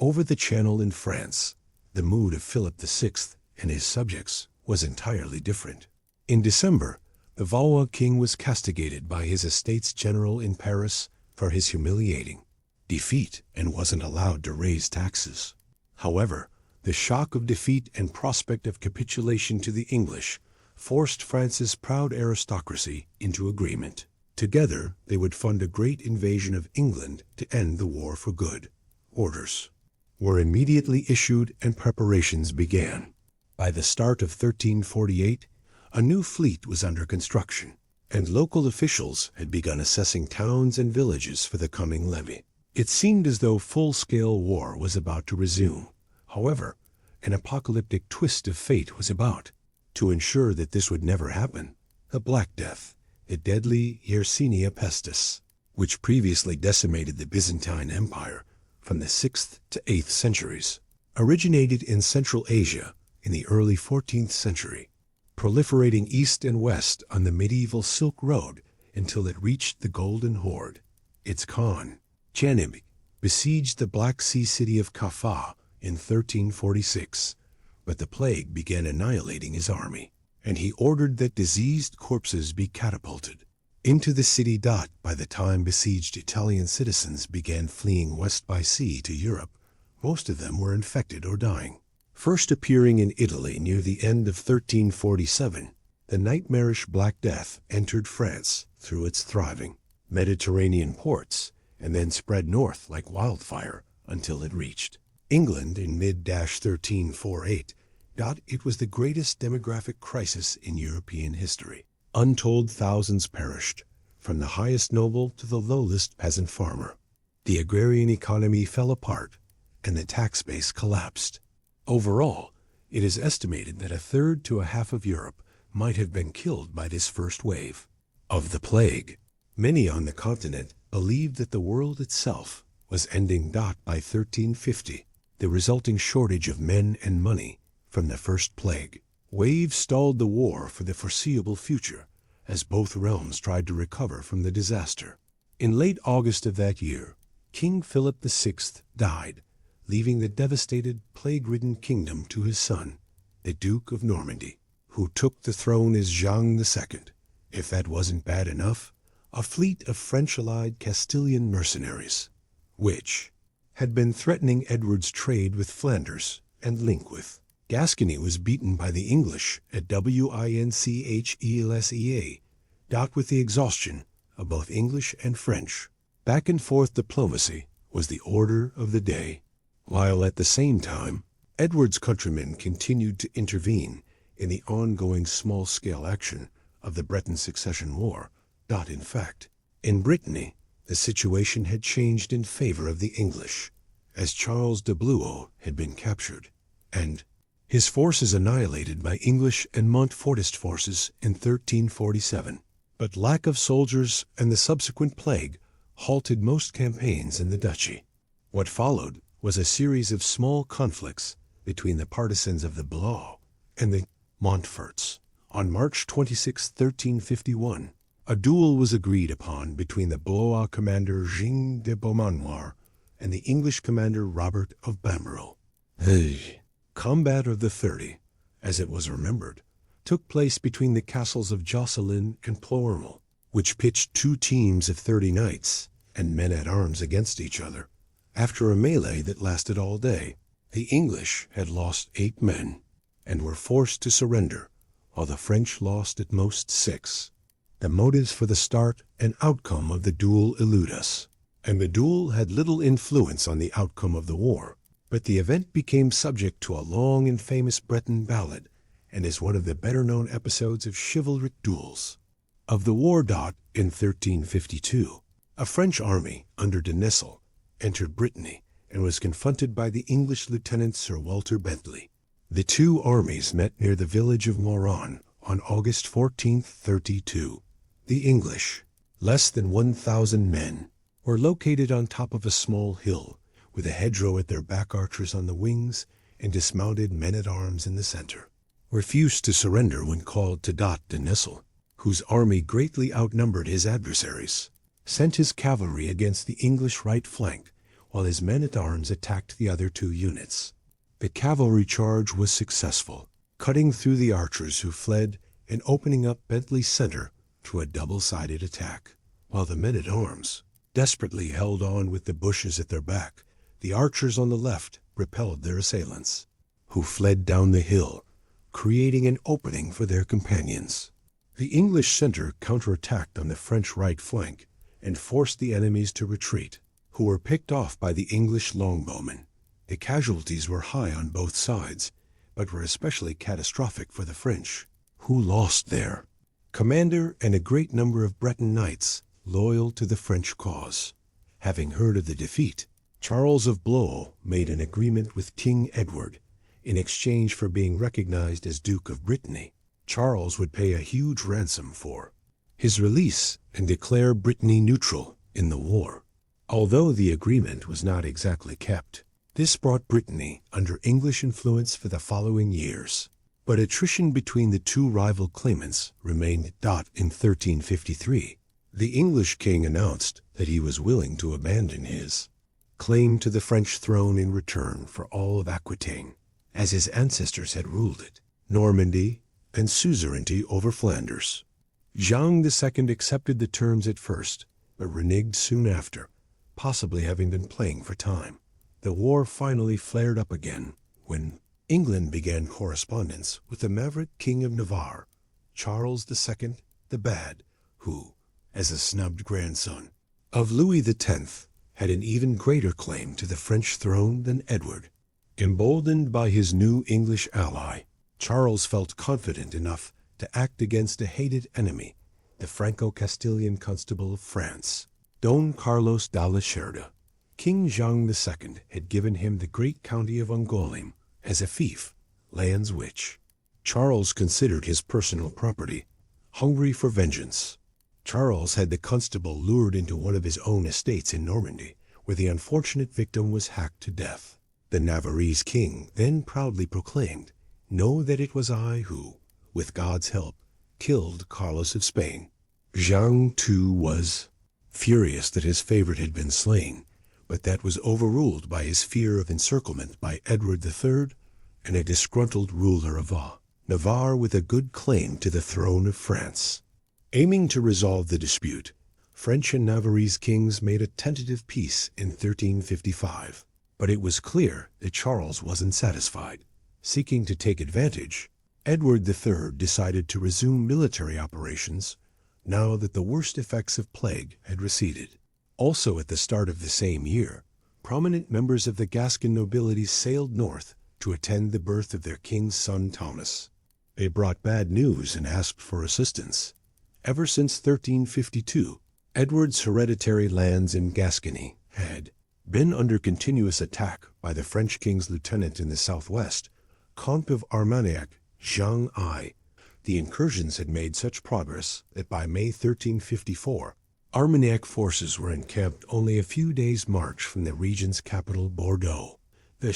A: Over the Channel in France, the mood of Philip VI and his subjects was entirely different. In December, the Valois king was castigated by his Estates General in Paris for his humiliating defeat and wasn't allowed to raise taxes. However, the shock of defeat and prospect of capitulation to the English forced France's proud aristocracy into agreement. Together, they would fund a great invasion of England to end the war for good. Orders were immediately issued and preparations began. By the start of 1348, a new fleet was under construction, and local officials had begun assessing towns and villages for the coming levy. It seemed as though full-scale war was about to resume. However, an apocalyptic twist of fate was about to ensure that this would never happen. The Black Death, the deadly Yersinia pestis, which previously decimated the Byzantine Empire from the 6th to 8th centuries, originated in Central Asia in the early 14th century, proliferating east and west on the medieval Silk Road until it reached the Golden Horde. Its Khan, Janib, besieged the Black Sea city of Kaffa in 1346, but the plague began annihilating his army, and he ordered that diseased corpses be catapulted into the city. By the time besieged Italian citizens began fleeing west by sea to Europe, most of them were infected or dying. First appearing in Italy near the end of 1347, the nightmarish Black Death entered France through its thriving Mediterranean ports and then spread north like wildfire until it reached England in mid-1348. It was the greatest demographic crisis in European history. Untold thousands perished, from the highest noble to the lowest peasant farmer. The agrarian economy fell apart, and the tax base collapsed. Overall, it is estimated that a third to a half of Europe might have been killed by this first wave of the plague. Many on the continent believed that the world itself was ending. By 1350, the resulting shortage of men and money from the first plague wave stalled the war for the foreseeable future, as both realms tried to recover from the disaster. In late August of that year, King Philip VI died, leaving the devastated, plague-ridden kingdom to his son, the Duke of Normandy, who took the throne as Jean II. If that wasn't bad enough, a fleet of French-allied Castilian mercenaries, which had been threatening Edward's trade with Flanders and link with Gascony, was beaten by the English at Winchelsea, with the exhaustion of both English and French. Back and forth diplomacy was the order of the day, while at the same time, Edward's countrymen continued to intervene in the ongoing small-scale action of the Breton Succession War. In fact, in Brittany, the situation had changed in favor of the English, as Charles de Bleuot had been captured, and his forces annihilated by English and Montfortist forces in 1347. But lack of soldiers and the subsequent plague halted most campaigns in the duchy. What followed was a series of small conflicts between the partisans of the Bleuot and the Montforts. On March 26, 1351, a duel was agreed upon between the Bleuot commander Jean de Beaumanoir and the English commander Robert of Bamberel. Combat of the 30, as it was remembered, took place between the castles of Josselin and Ploermel, which pitched 2 teams of 30 knights and men-at-arms against each other. After a melee that lasted all day, the English had lost 8 men and were forced to surrender, while the French lost at most 6. The motives for the start and outcome of the duel elude us, and the duel had little influence on the outcome of the war, but the event became subject to a long and famous Breton ballad and is one of the better-known episodes of chivalric duels. Of the war. In 1352, a French army under de Nesle entered Brittany and was confronted by the English lieutenant Sir Walter Bentley. The two armies met near the village of Moran on August 14, 1332. The English, less than 1,000 men, were located on top of a small hill, with a hedgerow at their back, archers on the wings, and dismounted men-at-arms in the center. Refused to surrender when called to. De Nesle, whose army greatly outnumbered his adversaries, sent his cavalry against the English right flank, while his men-at-arms attacked the other 2 units. The cavalry charge was successful, cutting through the archers who fled and opening up Bentley's center to a double-sided attack. While the men-at-arms desperately held on with the bushes at their back, the archers on the left repelled their assailants, who fled down the hill, creating an opening for their companions. The English center counterattacked on the French right flank and forced the enemies to retreat, who were picked off by the English longbowmen. The casualties were high on both sides, but were especially catastrophic for the French, who lost their commander and a great number of Breton knights loyal to the French cause. Having heard of the defeat, Charles of Blois made an agreement with King Edward. In exchange for being recognized as Duke of Brittany, Charles would pay a huge ransom for his release and declare Brittany neutral in the war. Although the agreement was not exactly kept, this brought Brittany under English influence for the following years. But attrition between the 2 rival claimants remained. In 1353, the English king announced that he was willing to abandon his claim to the French throne in return for all of Aquitaine, as his ancestors had ruled it, Normandy, and suzerainty over Flanders. Jean II accepted the terms at first, but reneged soon after, possibly having been playing for time. The war finally flared up again when England began correspondence with the maverick King of Navarre, Charles II the Bad, who, as a snubbed grandson of Louis X, had an even greater claim to the French throne than Edward. Emboldened by his new English ally, Charles felt confident enough to act against a hated enemy, the Franco-Castilian Constable of France, Don Carlos de la Cerda. King Jean II had given him the great county of Angoulême as a fief, lands which Charles considered his personal property, hungry for vengeance. Charles had the constable lured into one of his own estates in Normandy, where the unfortunate victim was hacked to death. The Navarrese king then proudly proclaimed, "Know that it was I who, with God's help, killed Carlos of Spain." Jean, too, was furious that his favorite had been slain, but that was overruled by his fear of encirclement by Edward III and a disgruntled ruler of Navarre with a good claim to the throne of France. Aiming to resolve the dispute, French and Navarrese kings made a tentative peace in 1355. But it was clear that Charles wasn't satisfied. Seeking to take advantage, Edward III decided to resume military operations now that the worst effects of plague had receded. Also at the start of the same year, prominent members of the Gascon nobility sailed north to attend the birth of their king's son Thomas. They brought bad news and asked for assistance. Ever since 1352, Edward's hereditary lands in Gascony had been under continuous attack by the French king's lieutenant in the southwest, Count of Armagnac, Jean I. The incursions had made such progress that by May 1354, Armagnac forces were encamped only a few days' march from the region's capital, Bordeaux. The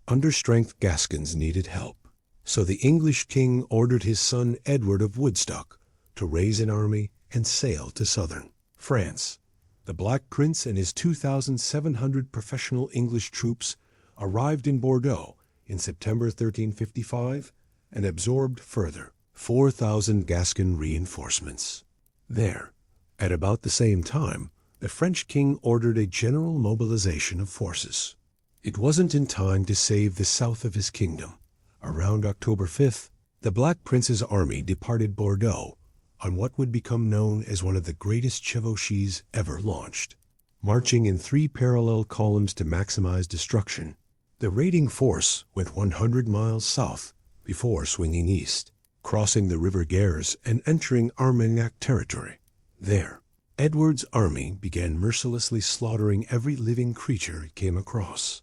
A: understrength Gascons needed help, so the English king ordered his son Edward of Woodstock to raise an army and sail to southern France. The Black Prince and his 2,700 professional English troops arrived in Bordeaux in September 1355 and absorbed further 4,000 Gascon reinforcements. There, at about the same time, the French king ordered a general mobilization of forces. It wasn't in time to save the south of his kingdom. Around October 5th, the Black Prince's army departed Bordeaux on what would become known as one of the greatest chevauchées ever launched. Marching in 3 parallel columns to maximize destruction, the raiding force went 100 miles south before swinging east, crossing the River Gers and entering Armagnac territory. There, Edward's army began mercilessly slaughtering every living creature it came across,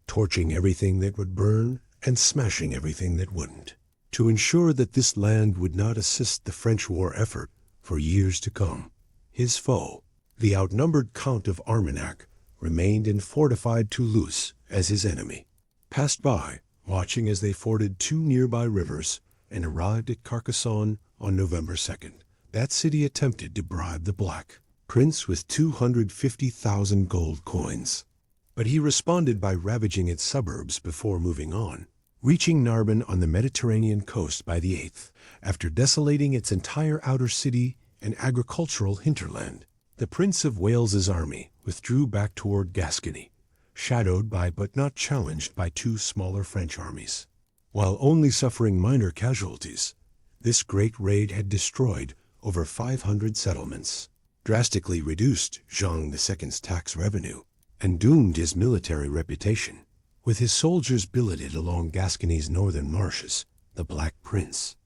A: torching everything that would burn and smashing everything that wouldn't, to ensure that this land would not assist the French war effort for years to come. His foe, the outnumbered Count of Armagnac, remained in fortified Toulouse as his enemy, passed by, watching as they forded 2 nearby rivers, and arrived at Carcassonne on November 2nd. That city attempted to bribe the Black Prince with 250,000 gold coins, but he responded by ravaging its suburbs before moving on, reaching Narbonne on the Mediterranean coast by the 8th. After desolating its entire outer city and agricultural hinterland, the Prince of Wales's army withdrew back toward Gascony, shadowed by but not challenged by 2 smaller French armies. While only suffering minor casualties, this great raid had destroyed over 500 settlements, drastically reduced Jean II's tax revenue, and doomed his military reputation. With his soldiers billeted along Gascony's northern marshes, the Black Prince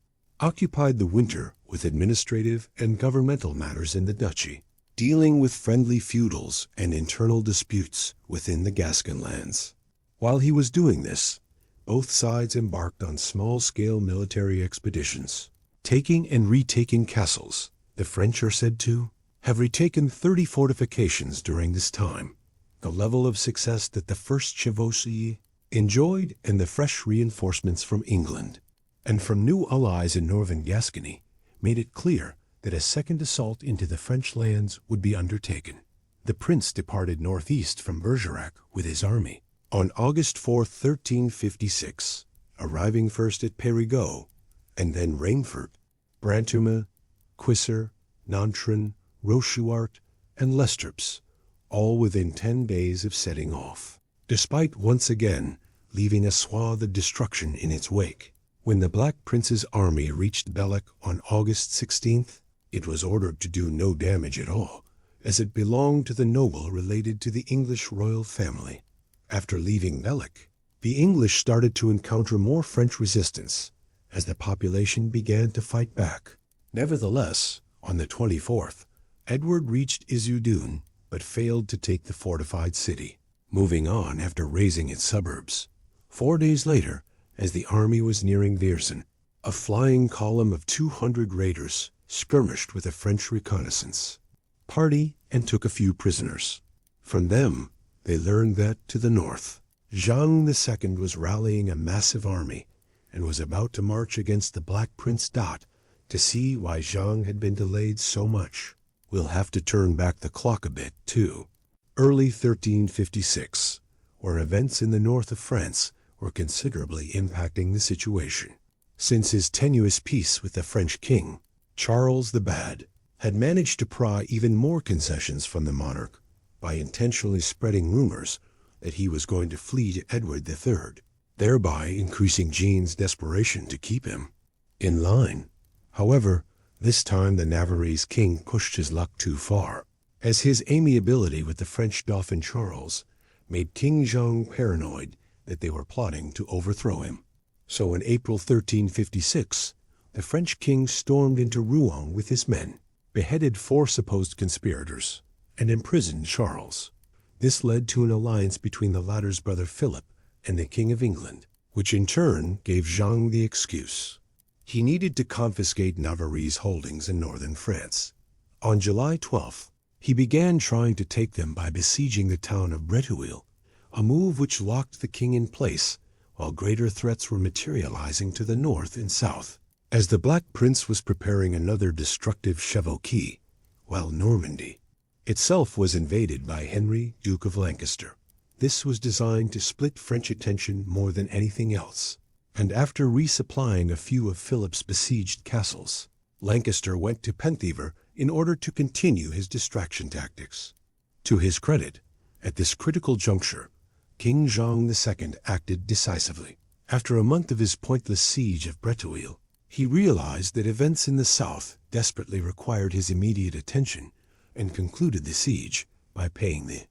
A: occupied the winter with administrative and governmental matters in the duchy, dealing with friendly feudals and internal disputes within the Gascon lands. While he was doing this, both sides embarked on small-scale military expeditions, taking and retaking castles. The French are said to have retaken 30 fortifications during this time, the level of success that the first chevauchées enjoyed, and the fresh reinforcements from England and from new allies in northern Gascony made it clear that a second assault into the French lands would be undertaken. The prince departed northeast from Bergerac with his army on August 4, 1356, arriving first at Périgueux and then Rainford, Brantôme, Quisser, Nontron, Rochechouart, and Lestrops, all within 10 days of setting off, despite once again leaving a swath of destruction in its wake. When the Black Prince's army reached Belleck on August 16th, it was ordered to do no damage at all, as it belonged to the noble related to the English royal family. After leaving Belleck, the English started to encounter more French resistance as the population began to fight back. Nevertheless, on the 24th, Edward reached Issoudun but failed to take the fortified city, moving on after razing its suburbs. 4 days later, as the army was nearing Viersen, a flying column of 200 raiders skirmished with a French reconnaissance party and took a few prisoners. From them, they learned that, to the north, Jean II was rallying a massive army and was about to march against the Black Prince Dot. To see why Jean had been delayed so much, we'll have to turn back the clock a bit, too. Early 1356, where events in the north of France were considerably impacting the situation. Since his tenuous peace with the French king, Charles the Bad had managed to pry even more concessions from the monarch by intentionally spreading rumors that he was going to flee to Edward III, thereby increasing Jean's desperation to keep him in line. However, this time the Navarrese king pushed his luck too far, as his amiability with the French Dauphin Charles made King Jean paranoid that they were plotting to overthrow him. So in April 1356, the French king stormed into Rouen with his men, beheaded 4 supposed conspirators, and imprisoned Charles. This led to an alliance between the latter's brother Philip and the King of England, which in turn gave Jean the excuse. He needed to confiscate Navarrese holdings in northern France. On July 12th, he began trying to take them by besieging the town of Brétigny, a move which locked the king in place while greater threats were materializing to the north and south. As the Black Prince was preparing another destructive chevauchée, while Normandy itself was invaded by Henry, Duke of Lancaster. This was designed to split French attention more than anything else. And after resupplying a few of Philip's besieged castles, Lancaster went to Penthever in order to continue his distraction tactics. To his credit, at this critical juncture, King Jean II acted decisively. After a month of his pointless siege of Brétigny, he realized that events in the south desperately required his immediate attention and concluded the siege by paying the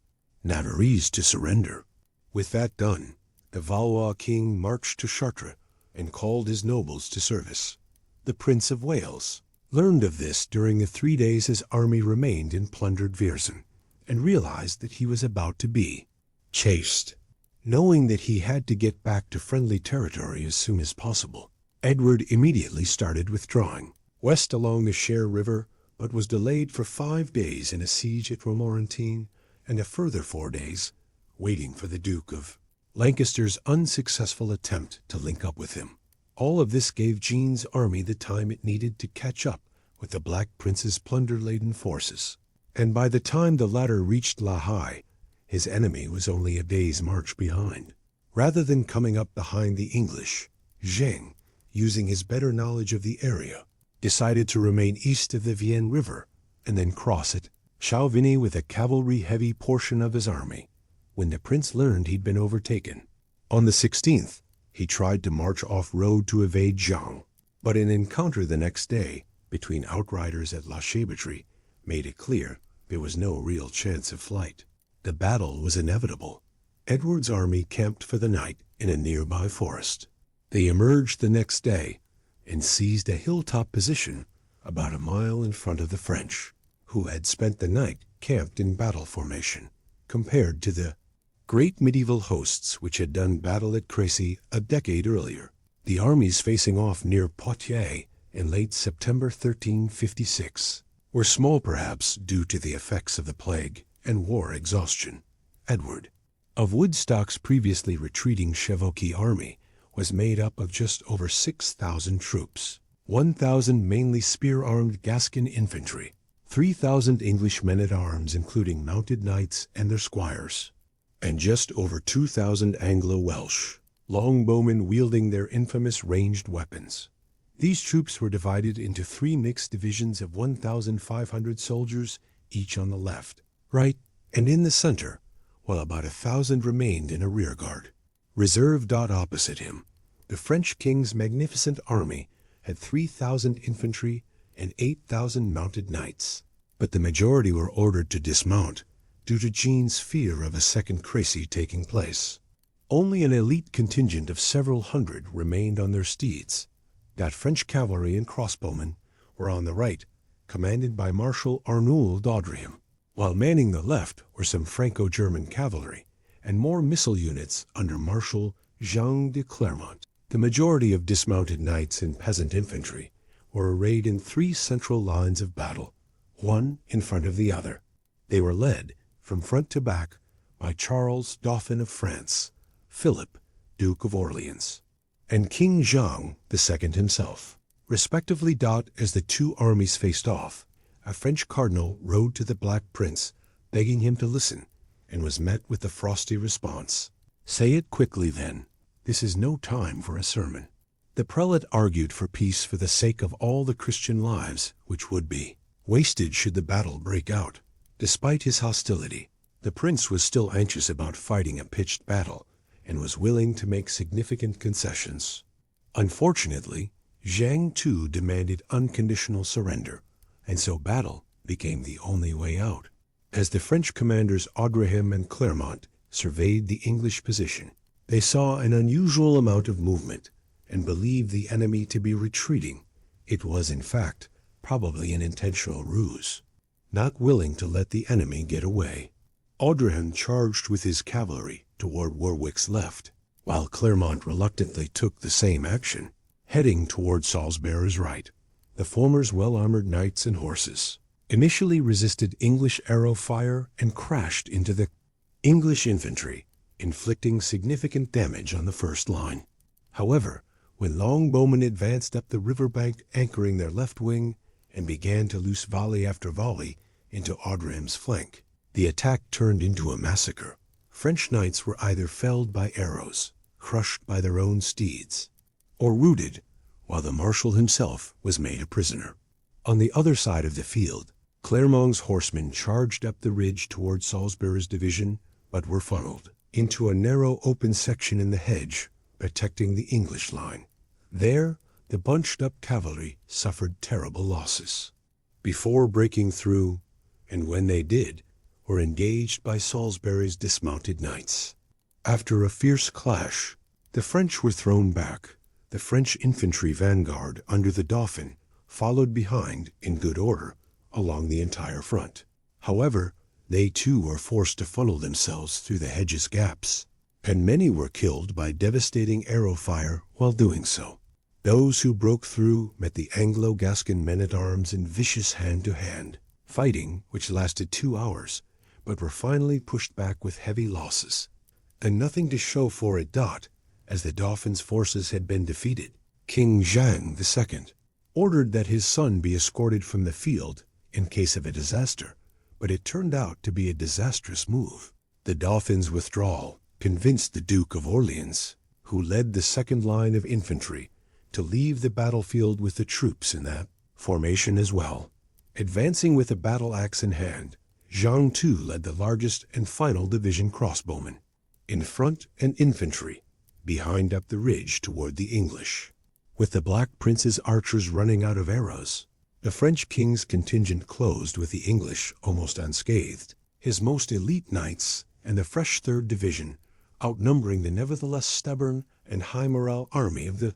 A: Navarrese to surrender. With that done, the Valois king marched to Chartres and called his nobles to service. The Prince of Wales learned of this during the 3 days his army remained in plundered Viersen, and realized that he was about to be chased. Knowing that he had to get back to friendly territory as soon as possible, Edward immediately started withdrawing west along the Cher River, but was delayed for 5 days in a siege at Romorantin and a further 4 days waiting for the Duke of Lancaster's unsuccessful attempt to link up with him. All of this gave Jean's army the time it needed to catch up with the Black Prince's plunder-laden forces. And by the time the latter reached La Haye, his enemy was only a day's march behind. Rather than coming up behind the English, Jean, using his better knowledge of the area, decided to remain east of the Vienne River and then cross at Chauvigny with a cavalry-heavy portion of his army. When the prince learned he'd been overtaken, on the 16th, he tried to march off-road to evade Jean, but an encounter the next day between outriders at La Chevauchées made it clear there was no real chance of flight. The battle was inevitable. Edward's army camped for the night in a nearby forest. They emerged the next day and seized a hilltop position about a mile in front of the French, who had spent the night camped in battle formation. Compared to the great medieval hosts which had done battle at Crécy a decade earlier, the armies facing off near Poitiers in late September 1356 were small, perhaps due to the effects of the plague and war exhaustion. Edward of Woodstock's previously retreating chevauchée army was made up of just over 6,000 troops, 1,000 mainly spear-armed Gascon infantry, 3,000 English men-at-arms including mounted knights and their squires, and just over 2,000 Anglo-Welsh longbowmen wielding their infamous ranged weapons. These troops were divided into 3 mixed divisions of 1,500 soldiers, each on the left, right, and in the center, while about 1,000 remained in a rearguard. Reserved opposite him, the French king's magnificent army had 3,000 infantry and 8,000 mounted knights, but the majority were ordered to dismount due to Jean's fear of a second Crécy taking place. Only an elite contingent of several hundred remained on their steeds. That French cavalry and crossbowmen were on the right, commanded by Marshal Arnoul d'Audriam, while manning the left were some Franco-German cavalry and more missile units under Marshal Jean de Clermont. The majority of dismounted knights and peasant infantry were arrayed in 3 central lines of battle, one in front of the other. They were led, from front to back, by Charles, Dauphin of France, Philip, Duke of Orleans, and King Jean II himself. Respectively. As the 2 armies faced off, a French cardinal rode to the Black Prince, begging him to listen, and was met with the frosty response, "Say it quickly, then. This is no time for a sermon." The prelate argued for peace for the sake of all the Christian lives which would be wasted should the battle break out. Despite his hostility, the prince was still anxious about fighting a pitched battle and was willing to make significant concessions. Unfortunately, Jean too demanded unconditional surrender, and so battle became the only way out. As the French commanders Audrahem and Clermont surveyed the English position, they saw an unusual amount of movement and believed the enemy to be retreating. It was, in fact, probably an intentional ruse. Not willing to let the enemy get away, Audrahem charged with his cavalry toward Warwick's left, while Clermont reluctantly took the same action, heading toward Salisbury's right. The former's well-armored knights and horses initially resisted English arrow fire and crashed into the English infantry, inflicting significant damage on the first line. However, when longbowmen advanced up the riverbank anchoring their left wing and began to loose volley after volley into Audrahem's flank, the attack turned into a massacre. French knights were either felled by arrows, crushed by their own steeds, or routed, while the marshal himself was made a prisoner. On the other side of the field, Clermont's horsemen charged up the ridge toward Salisbury's division, but were funneled into a narrow open section in the hedge, protecting the English line. There, the bunched-up cavalry suffered terrible losses before breaking through, and when they did, were engaged by Salisbury's dismounted knights. After a fierce clash, the French were thrown back. The French infantry vanguard under the Dauphin followed behind in good order along the entire front. However, they too were forced to funnel themselves through the hedge's gaps, and many were killed by devastating arrow fire while doing so. Those who broke through met the Anglo-Gascon men-at-arms in vicious hand-to-hand fighting, which lasted 2 hours, but were finally pushed back with heavy losses, and nothing to show for it. As the Dauphin's forces had been defeated, King Jean II ordered that his son be escorted from the field in case of a disaster, but it turned out to be a disastrous move. The Dauphin's withdrawal convinced the Duke of Orleans, who led the second line of infantry, to leave the battlefield with the troops in that formation as well. Advancing with a battle axe in hand, Jean too led the largest and final division crossbowmen, in front and infantry, behind up the ridge toward the English. With the Black Prince's archers running out of arrows, the French king's contingent closed with the English almost unscathed, his most elite knights and the fresh 3rd Division outnumbering the nevertheless stubborn and high-morale army of the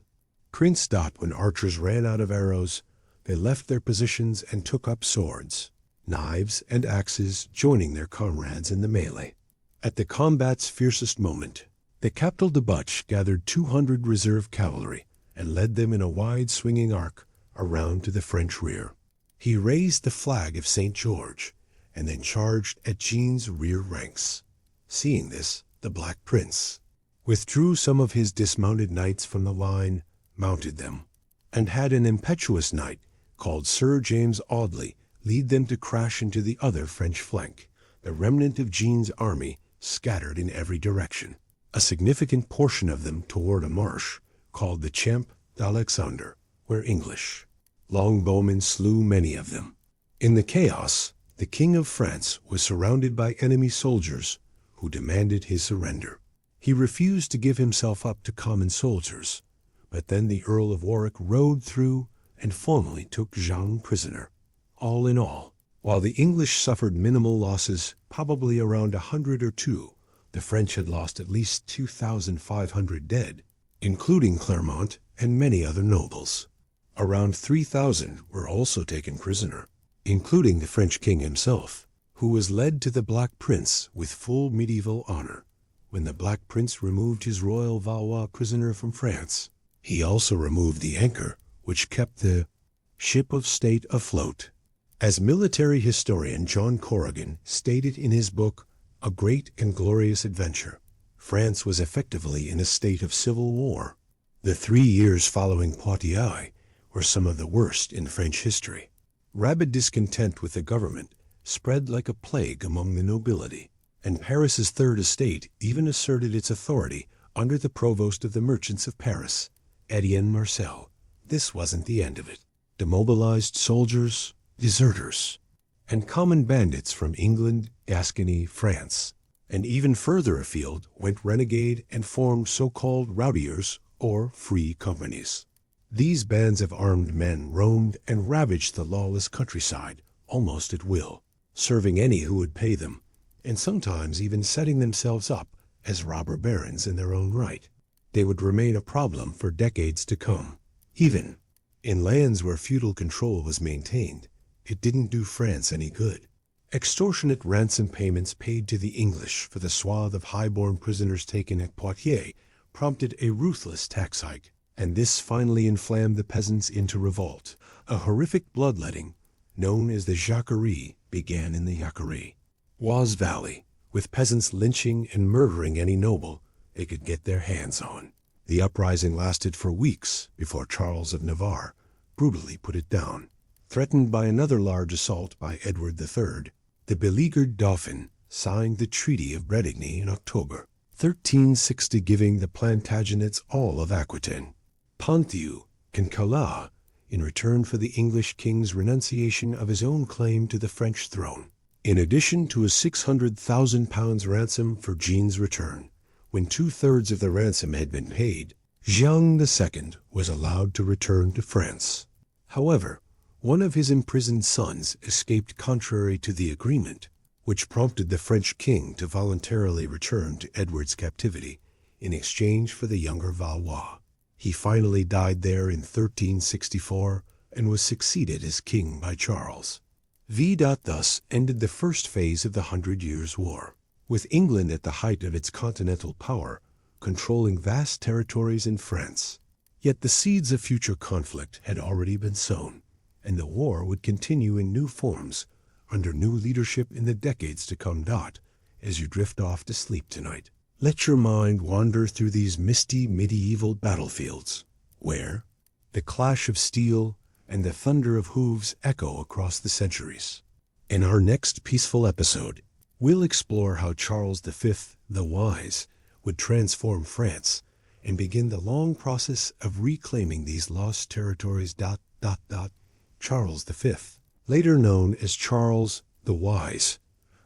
A: Prince. When archers ran out of arrows, they left their positions and took up swords, knives, and axes, joining their comrades in the melee. At the combat's fiercest moment, the Captal de Butch gathered 200 reserve cavalry and led them in a wide swinging arc around to the French rear. He raised the flag of St. George and then charged at Jean's rear ranks. Seeing this, the Black Prince withdrew some of his dismounted knights from the line, mounted them, and had an impetuous knight called Sir James Audley lead them to crash into the other French flank. The remnant of Jean's army scattered in every direction, a significant portion of them toward a marsh called the Champ d'Alexander, where English longbowmen slew many of them. In the chaos, the King of France was surrounded by enemy soldiers who demanded his surrender. He refused to give himself up to common soldiers, but then the Earl of Warwick rode through and formally took Jean prisoner. All in all, while the English suffered minimal losses, probably around 100 or 2, the French had lost at least 2,500 dead, including Clermont and many other nobles. Around 3,000 were also taken prisoner, including the French king himself. who was led to the Black Prince with full medieval honor. When the Black Prince removed his royal Valois prisoner from France, he also removed the anchor which kept the ship of state afloat. As military historian John Corrigan stated in his book, A Great and Glorious Adventure, France was effectively in a state of civil war. The 3 years following Poitiers were some of the worst in French history. Rabid discontent with the government spread like a plague among the nobility, and Paris's Third Estate even asserted its authority under the provost of the merchants of Paris, Etienne Marcel. This wasn't the end of it. Demobilized soldiers, deserters, and common bandits from England, Gascony, France, and even further afield went renegade and formed so-called rowdiers or free companies. These bands of armed men roamed and ravaged the lawless countryside almost at will, serving any who would pay them, and sometimes even setting themselves up as robber barons in their own right. They would remain a problem for decades to come. Even in lands where feudal control was maintained, it didn't do France any good. Extortionate ransom payments paid to the English for the swath of high-born prisoners taken at Poitiers prompted a ruthless tax hike, and this finally inflamed the peasants into revolt. A horrific bloodletting, known as the jacquerie, began in the Jacquerie Oise Valley, with peasants lynching and murdering any noble they could get their hands on. The uprising lasted for weeks before Charles of Navarre brutally put it down. Threatened by another large assault by Edward III, the beleaguered Dauphin signed the Treaty of Brétigny in October 1360, giving the Plantagenets all of Aquitaine, Ponthieu, and Calais in return for the English king's renunciation of his own claim to the French throne. In addition to a £600,000 ransom for Jean's return, when 2/3 of the ransom had been paid, Jean II was allowed to return to France. However, one of his imprisoned sons escaped contrary to the agreement, which prompted the French king to voluntarily return to Edward's captivity in exchange for the younger Valois. He finally died there in 1364 and was succeeded as king by Charles. Thus ended the first phase of the 100 Years' War, with England at the height of its continental power, controlling vast territories in France. Yet the seeds of future conflict had already been sown, and the war would continue in new forms under new leadership in the decades to come. As you drift off to sleep tonight, let your mind wander through these misty medieval battlefields, where the clash of steel and the thunder of hooves echo across the centuries. In our next peaceful episode, we'll explore how Charles V, the Wise, would transform France and begin the long process of reclaiming these lost territories. Charles V, later known as Charles the Wise,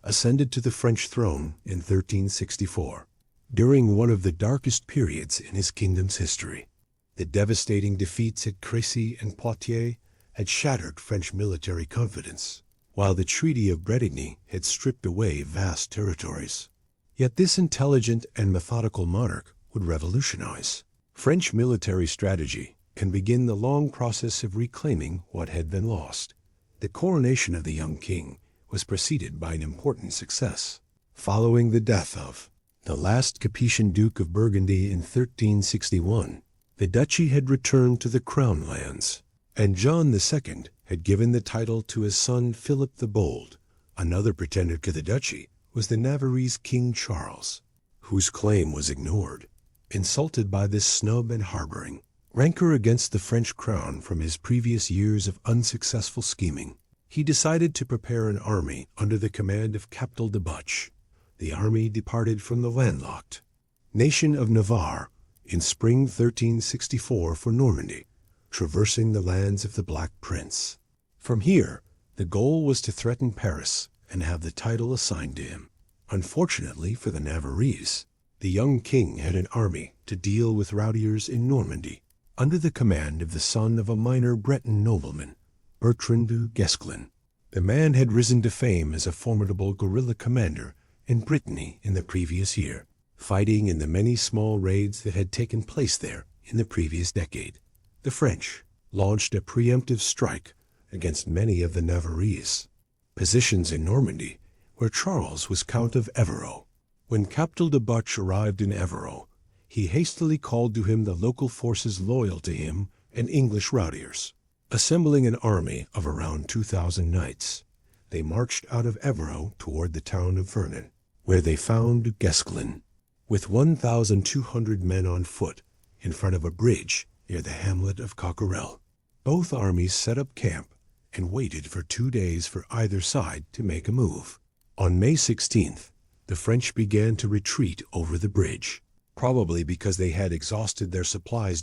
A: ascended to the French throne in 1364, during one of the darkest periods in his kingdom's history. The devastating defeats at Crécy and Poitiers had shattered French military confidence, while the Treaty of Brétigny had stripped away vast territories. Yet this intelligent and methodical monarch would revolutionize French military strategy and begin the long process of reclaiming what had been lost. The coronation of the young king was preceded by an important success. Following the death of the last Capetian Duke of Burgundy in 1361, the duchy had returned to the crown lands, and John II had given the title to his son Philip the Bold. Another pretender to the duchy was the Navarrese King Charles, whose claim was ignored. Insulted by this snub and harboring rancor against the French crown from his previous years of unsuccessful scheming, he decided to prepare an army under the command of Captal de Buch. The army departed from the landlocked nation of Navarre in spring 1364 for Normandy, traversing the lands of the Black Prince. From here, the goal was to threaten Paris and have the title assigned to him. Unfortunately for the Navarrese, the young king had an army to deal with rowdiers in Normandy, under the command of the son of a minor Breton nobleman, Bertrand de Guesclin. The man had risen to fame as a formidable guerrilla commander in Brittany in the previous year, fighting in the many small raids that had taken place there in the previous decade. The French launched a preemptive strike against many of the Navarrese positions in Normandy where Charles was Count of Evreux. When Captal de Butch arrived in Evreux, he hastily called to him the local forces loyal to him and English routiers. Assembling an army of around 2,000 knights, they marched out of Evreux toward the town of Vernon, where they found Guesclin, with 1,200 men on foot, in front of a bridge near the hamlet of Coquerel. Both armies set up camp and waited for 2 days for either side to make a move. On May 16th, the French began to retreat over the bridge, probably because they had exhausted their supplies.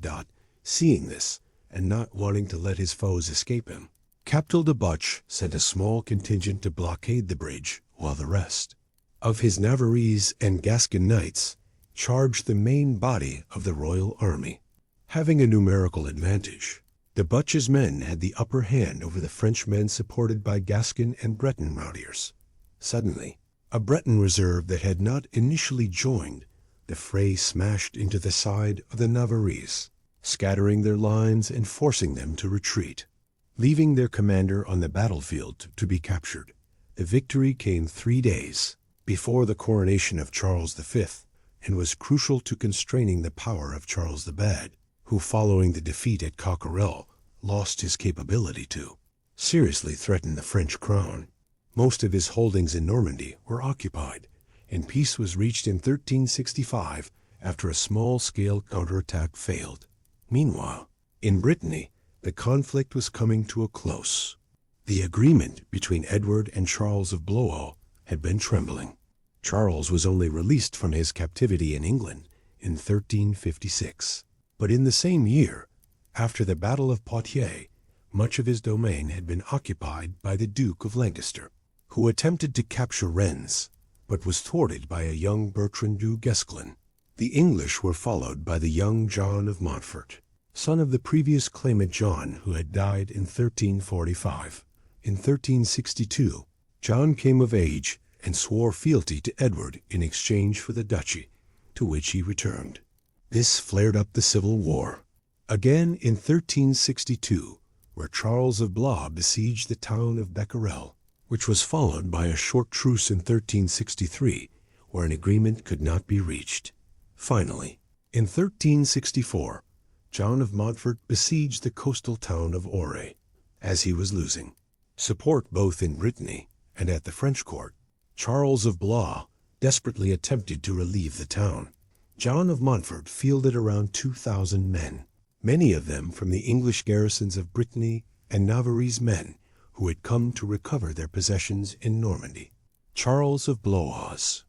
A: Seeing this, and not wanting to let his foes escape him, Captal de Butch sent a small contingent to blockade the bridge, while the rest of his Navarrese and Gascon knights charged the main body of the royal army. Having a numerical advantage, de Butch's men had the upper hand over the French men supported by Gascon and Breton routiers. Suddenly, a Breton reserve that had not initially joined the fray smashed into the side of the Navarrese, scattering their lines and forcing them to retreat. Leaving their commander on the battlefield to be captured, the victory came 3 days before the coronation of Charles V and was crucial to constraining the power of Charles the Bad, who, following the defeat at Coquerel, lost his capability to seriously threaten the French crown. Most of his holdings in Normandy were occupied, and peace was reached in 1365 after a small-scale counterattack failed. Meanwhile, in Brittany, the conflict was coming to a close. The agreement between Edward and Charles of Blois had been trembling. Charles was only released from his captivity in England in 1356. But in the same year, after the Battle of Poitiers, much of his domain had been occupied by the Duke of Lancaster, who attempted to capture Rennes, but was thwarted by a young Bertrand du Guesclin. The English were followed by the young John of Montfort, son of the previous claimant John, who had died in 1345. In 1362, John came of age and swore fealty to Edward in exchange for the duchy, to which he returned. This flared up the Civil War. Again in 1362, where Charles of Blois besieged the town of Becquerel, which was followed by a short truce in 1363, where an agreement could not be reached. Finally, in 1364, John of Montfort besieged the coastal town of Auray. As he was losing support both in Brittany and at the French court, Charles of Blois desperately attempted to relieve the town. John of Montfort fielded around 2,000 men, many of them from the English garrisons of Brittany and Navarrese men who had come to recover their possessions in Normandy. Charles of Blois'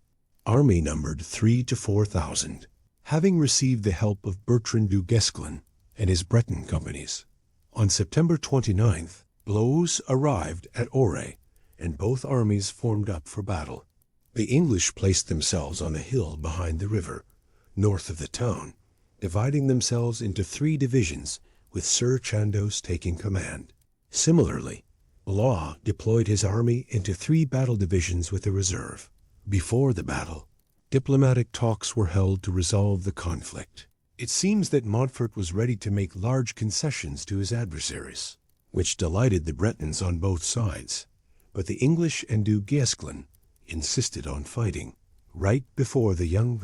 A: army numbered 3,000 to 4,000, having received the help of Bertrand du Guesclin and his Breton companies. On September 29th, Blois arrived at Auray, and both armies formed up for battle. The English placed themselves on a hill behind the river, north of the town, dividing themselves into 3 divisions, with Sir Chandos taking command. Similarly, Blois deployed his army into 3 battle divisions with a reserve. Before the battle, diplomatic talks were held to resolve the conflict. It seems that Montfort was ready to make large concessions to his adversaries, which delighted the Bretons on both sides. But the English and du Guesclin insisted on fighting. Right before the young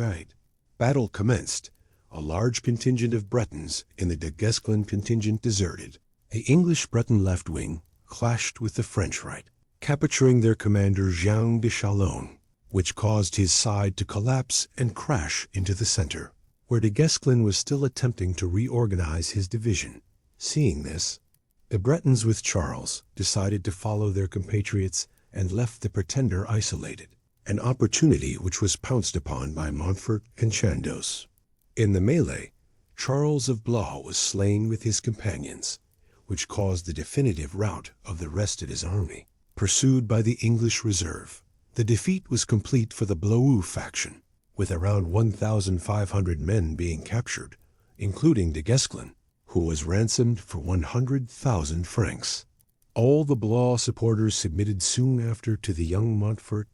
A: battle commenced, a large contingent of Bretons in the de Guesclin contingent deserted. The English-Breton left wing clashed with the French right, capturing their commander Jean de Chalon, which caused his side to collapse and crash into the center, where de Guesclin was still attempting to reorganize his division. Seeing this, the Bretons with Charles decided to follow their compatriots and left the pretender isolated, an opportunity which was pounced upon by Montfort and Chandos. In the melee, Charles of Blois was slain with his companions, which caused the definitive rout of the rest of his army, pursued by the English reserve. The defeat was complete for the Blois faction, with around 1,500 men being captured, including de Guesclin, who was ransomed for 100,000 francs. All the Blois supporters submitted soon after to the young Montfort.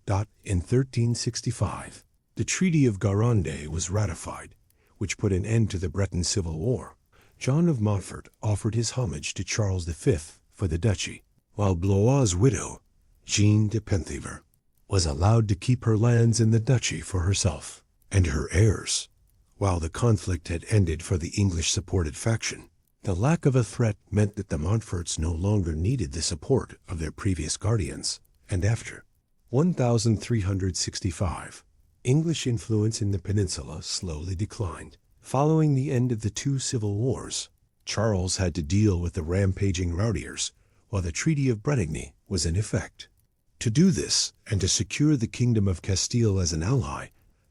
A: In 1365, the Treaty of Guérande was ratified, which put an end to the Breton Civil War. John of Montfort offered his homage to Charles V for the duchy, while Blois' widow, Jeanne de Penthièvre, was allowed to keep her lands in the duchy for herself and her heirs. While the conflict had ended for the English-supported faction, the lack of a threat meant that the Montforts no longer needed the support of their previous guardians, and after 1365, English influence in the peninsula slowly declined. Following the end of the two civil wars, Charles had to deal with the rampaging rowdiers while the Treaty of Brétigny was in effect. To do this, and to secure the Kingdom of Castile as an ally,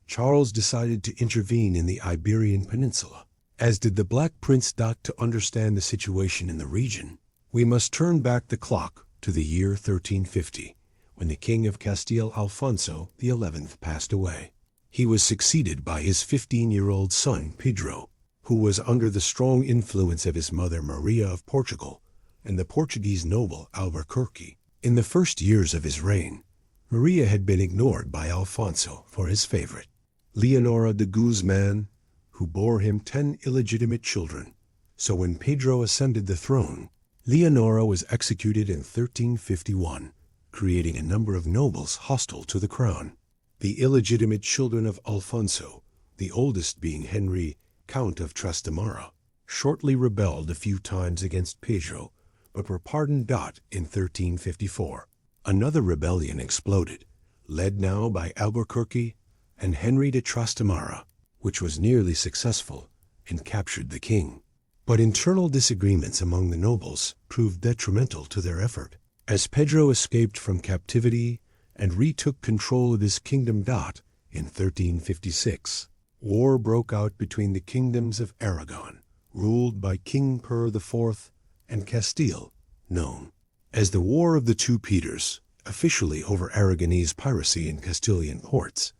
A: Charles decided to intervene in the Iberian Peninsula. As did the Black Prince. To understand the situation in the region, we must turn back the clock to the year 1350, when the King of Castile Alfonso XI passed away. He was succeeded by his 15-year-old son Pedro, who was under the strong influence of his mother Maria of Portugal and the Portuguese noble Albuquerque. In the first years of his reign, Maria had been ignored by Alfonso for his favorite, Leonora de Guzman, who bore him 10 illegitimate children. So when Pedro ascended the throne, Leonora was executed in 1351, creating a number of nobles hostile to the crown. The illegitimate children of Alfonso, the oldest being Henry, Count of Trastamara, shortly rebelled a few times against Pedro, but were pardoned. In 1354, another rebellion exploded, led now by Albuquerque and Henry de Trastamara, which was nearly successful and captured the king. But internal disagreements among the nobles proved detrimental to their effort. As Pedro escaped from captivity and retook control of his kingdom. In 1356, war broke out between the kingdoms of Aragon, ruled by King Per IV, and Castile, known as the War of the Two Peters, officially over Aragonese piracy in Castilian ports,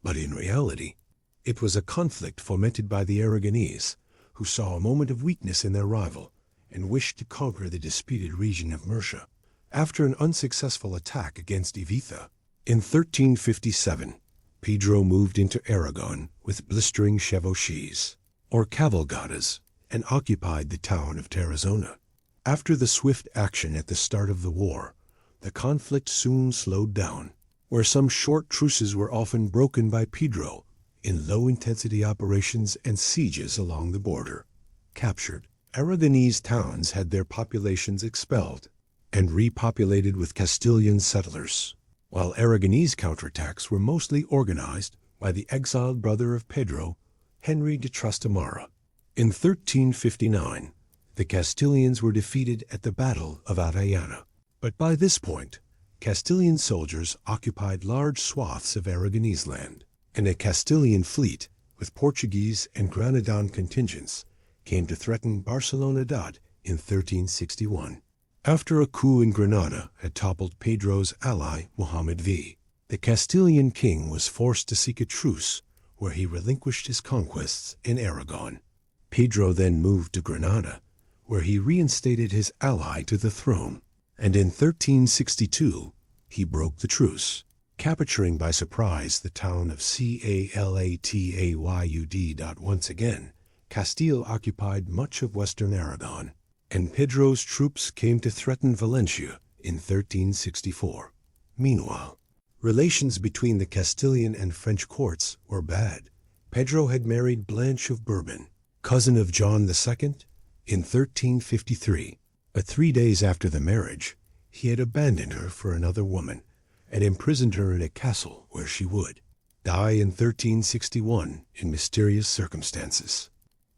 A: but in reality, it was a conflict fomented by the Aragonese, who saw a moment of weakness in their rival and wished to conquer the disputed region of Murcia. After an unsuccessful attack against Ibiza, in 1357, Pedro moved into Aragon with blistering chevauchées, or cavalgadas, and occupied the town of Tarazona. After the swift action at the start of the war, the conflict soon slowed down, where some short truces were often broken by Pedro in low-intensity operations and sieges along the border. Captured Aragonese towns had their populations expelled and repopulated with Castilian settlers, while Aragonese counterattacks were mostly organized by the exiled brother of Pedro, Henry de Trastamara. In 1359, the Castilians were defeated at the Battle of Adayana, but by this point, Castilian soldiers occupied large swaths of Aragonese land, and a Castilian fleet with Portuguese and Granadan contingents came to threaten Barcelona. In 1361. After a coup in Granada had toppled Pedro's ally Muhammad V, the Castilian king was forced to seek a truce where he relinquished his conquests in Aragon. Pedro then moved to Granada, where he reinstated his ally to the throne, and in 1362 he broke the truce, capturing by surprise the town of Calatayud. Once again, Castile occupied much of western Aragon, and Pedro's troops came to threaten Valencia in 1364. Meanwhile, relations between the Castilian and French courts were bad. Pedro had married Blanche of Bourbon, cousin of John II, in 1353, but 3 days after the marriage, he had abandoned her for another woman and imprisoned her in a castle where she would die in 1361 in mysterious circumstances.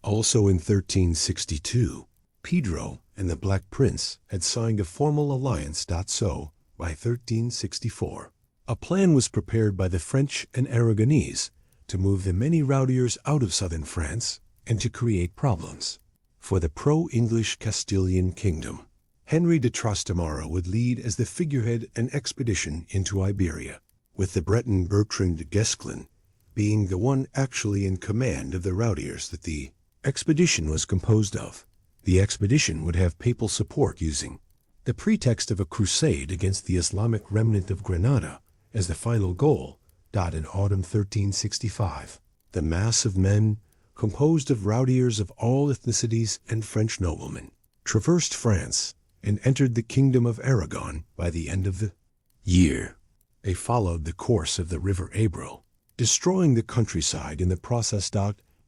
A: Also in 1362, Pedro and the Black Prince had signed a formal alliance. So, by 1364, a plan was prepared by the French and Aragonese to move the many rowdiers out of southern France and to create problems for the pro-English Castilian kingdom. Henry de Trastamara would lead as the figurehead an expedition into Iberia, with the Breton Bertrand de Guesclin being the one actually in command of the rowdiers that the expedition was composed of. The expedition would have papal support using the pretext of a crusade against the Islamic remnant of Granada as the final goal. In autumn 1365, the mass of men, composed of rowdiers of all ethnicities and French noblemen, traversed France and entered the kingdom of Aragon by the end of the year. They followed the course of the river Ebro, destroying the countryside in the process.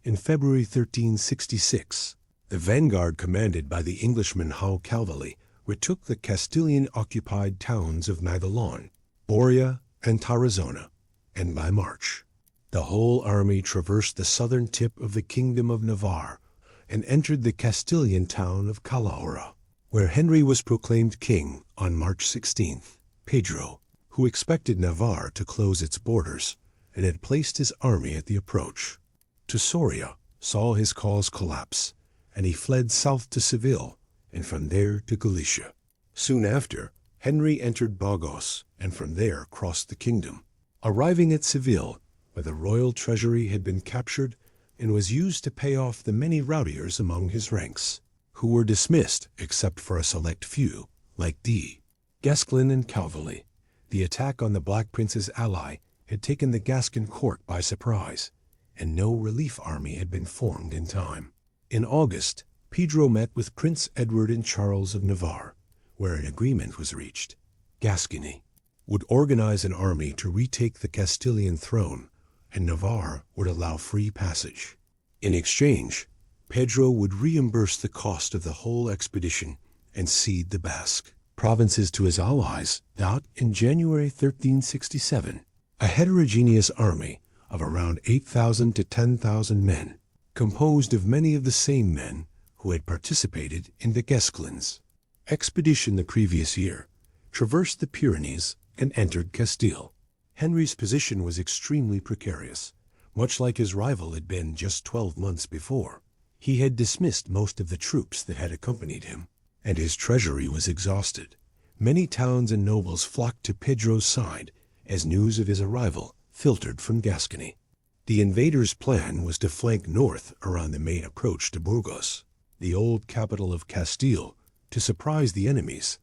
A: In February 1366, the vanguard commanded by the Englishman Howe Calais retook the Castilian-occupied towns of Maguelon, Boria, and Tarazona, and by March, the whole army traversed the southern tip of the Kingdom of Navarre and entered the Castilian town of Calais, where Henry was proclaimed king on March 16th. Pedro, who expected Navarre to close its borders and had placed his army at the approach to Soria, saw his cause collapse, and he fled south to Seville and from there to Galicia. Soon after, Henry entered Burgos and from there crossed the kingdom, arriving at Seville, where the royal treasury had been captured and was used to pay off the many rowdiers among his ranks, who were dismissed except for a select few, like Gascoigne and Calais. The attack on the Black Prince's ally had taken the Gascon court by surprise, and no relief army had been formed in time. In August, Pedro met with Prince Edward and Charles of Navarre, where an agreement was reached. Gascony would organize an army to retake the Castilian throne, and Navarre would allow free passage. In exchange, Pedro would reimburse the cost of the whole expedition and cede the Basque provinces to his allies. In January 1367, a heterogeneous army of around 8,000 to 10,000 men, composed of many of the same men who had participated in the Gascoigne's expedition the previous year, traversed the Pyrenees and entered Castile. Henry's position was extremely precarious, much like his rival had been just 12 months before. He had dismissed most of the troops that had accompanied him, and his treasury was exhausted. Many towns and nobles flocked to Pedro's side as news of his arrival filtered from Gascony. The invaders' plan was to flank north around the main approach to Burgos, the old capital of Castile, to surprise the enemies,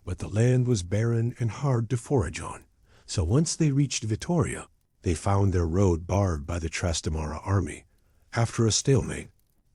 A: but the land was barren and hard to forage on, so once they reached Vitoria, they found their road barred by the Trastamara army. After a stalemate,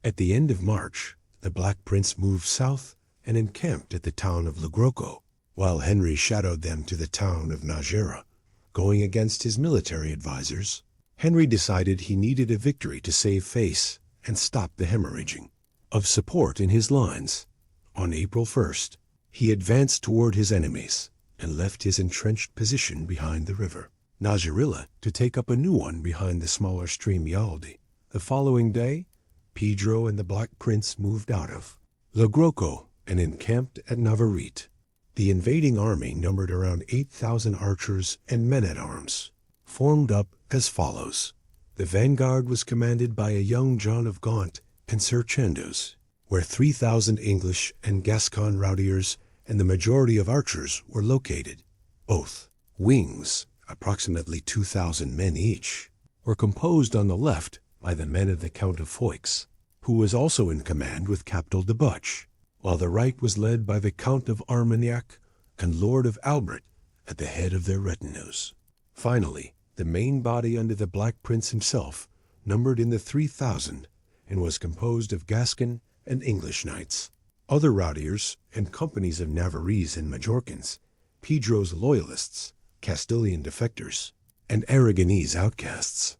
A: at the end of March, the Black Prince moved south and encamped at the town of Logroco, while Henry shadowed them to the town of Nájera. Going against his military advisors, Henry decided he needed a victory to save face and stop the hemorrhaging of support in his lines. On April 1st, he advanced toward his enemies and left his entrenched position behind the river Nájera to take up a new one behind the smaller stream Yaldi. The following day, Pedro and the Black Prince moved out of Logroco and encamped at Navarrete. The invading army numbered around 8,000 archers and men-at-arms, formed up as follows. The vanguard was commanded by a young John of Gaunt and Sir Chandos, where 3,000 English and Gascon rowdiers and the majority of archers were located. Both wings, approximately 2,000 men each, were composed on the left by the men of the Count of Foix, who was also in command with Captal de Butch, while the right was led by the Count of Armagnac and Lord of Albret at the head of their retinues. Finally, the main body under the Black Prince himself numbered in the 3,000 and was composed of Gascon and English knights, other rowdiers, and companies of Navarrese and Majorcans, Pedro's loyalists, Castilian defectors, and Aragonese outcasts.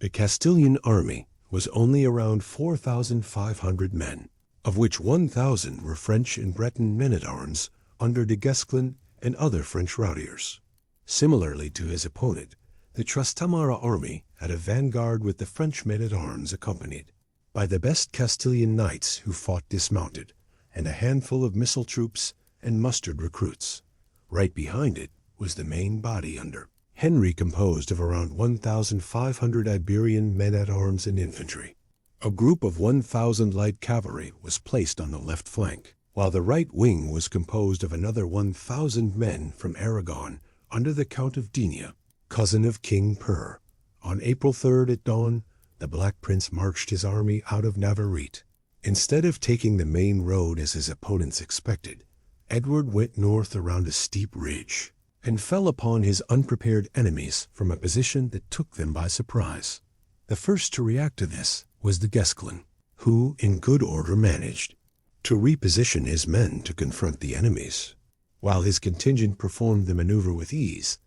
A: The Castilian army was only around 4,500 men, of which 1,000 were French and Breton men-at-arms under de Gascoigne and other French rowdiers. Similarly to his opponent, the Trastamara army had a vanguard with the French men-at-arms accompanied by the best Castilian knights who fought dismounted, and a handful of missile troops and mustered recruits. Right behind it was the main body under Henry, composed of around 1,500 Iberian men-at-arms and infantry. A group of 1,000 light cavalry was placed on the left flank, while the right wing was composed of another 1,000 men from Aragon under the Count of Denia, cousin of King Per. On April 3rd at dawn, the Black Prince marched his army out of Navarrete. Instead of taking the main road as his opponents expected, Edward went north around a steep ridge and fell upon his unprepared enemies from a position that took them by surprise. The first to react to this was the Gascoigne, who in good order managed to reposition his men to confront the enemies. While his contingent performed the maneuver with ease,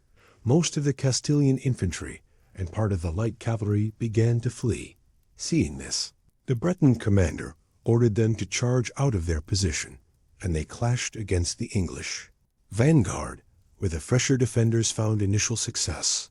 A: Most of the Castilian infantry and part of the light cavalry began to flee. Seeing this, the Breton commander ordered them to charge out of their position, and they clashed against the English vanguard, where the fresher defenders found initial success.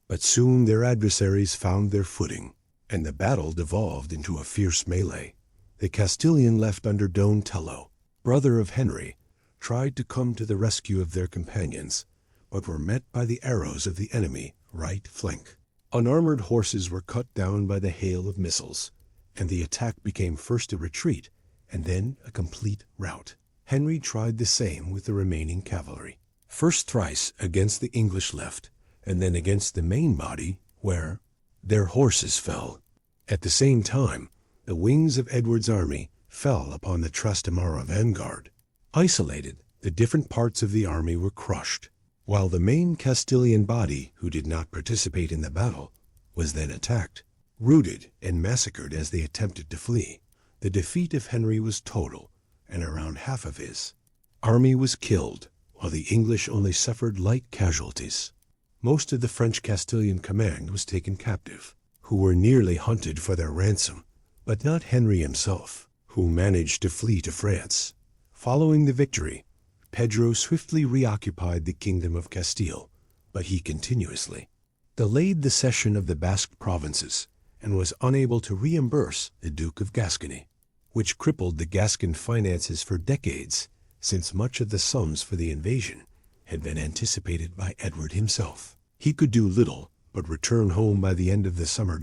A: But soon their adversaries found their footing, and the battle devolved into a fierce melee. The Castilian left under Don Tello, brother of Henry, tried to come to the rescue of their companions, but were met by the arrows of the enemy right flank. Unarmored horses were cut down by the hail of missiles, and the attack became first a retreat and then a complete rout. Henry tried the same with the remaining cavalry, first thrice against the English left, and then against the main body, where their horses fell. At the same time, the wings of Edward's army fell upon the Trastamara vanguard. Isolated, the different parts of the army were crushed, while the main Castilian body, who did not participate in the battle, was then attacked, routed, and massacred as they attempted to flee. The defeat of Henry was total, and around half of his army was killed, while the English only suffered light casualties. Most of the French Castilian command was taken captive, who were nearly hunted for their ransom, but not Henry himself, who managed to flee to France. Following the victory, Pedro swiftly reoccupied the Kingdom of Castile, but he continuously delayed the cession of the Basque provinces and was unable to reimburse the Duke of Gascony, which crippled the Gascon finances for decades, since much of the sums for the invasion had been anticipated by Edward himself. He could do little but return home by the end of the summer.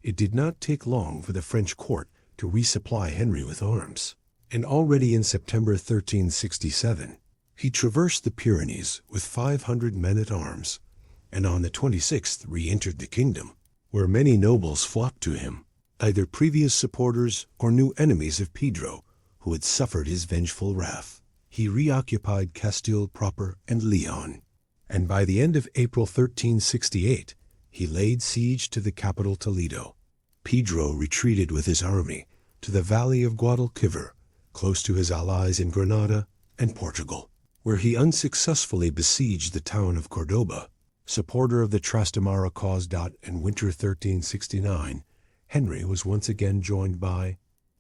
A: It did not take long for the French court to resupply Henry with arms, and already in September 1367, he traversed the Pyrenees with 500 men-at-arms, and on the 26th re-entered the kingdom, where many nobles flocked to him, either previous supporters or new enemies of Pedro, who had suffered his vengeful wrath. He reoccupied Castile proper and Leon, and by the end of April 1368, he laid siege to the capital Toledo. Pedro retreated with his army to the valley of Guadalquivir, close to his allies in Granada and Portugal, where he unsuccessfully besieged the town of Cordoba. Supporter of the Trastamara cause. In winter 1369, Henry was once again joined by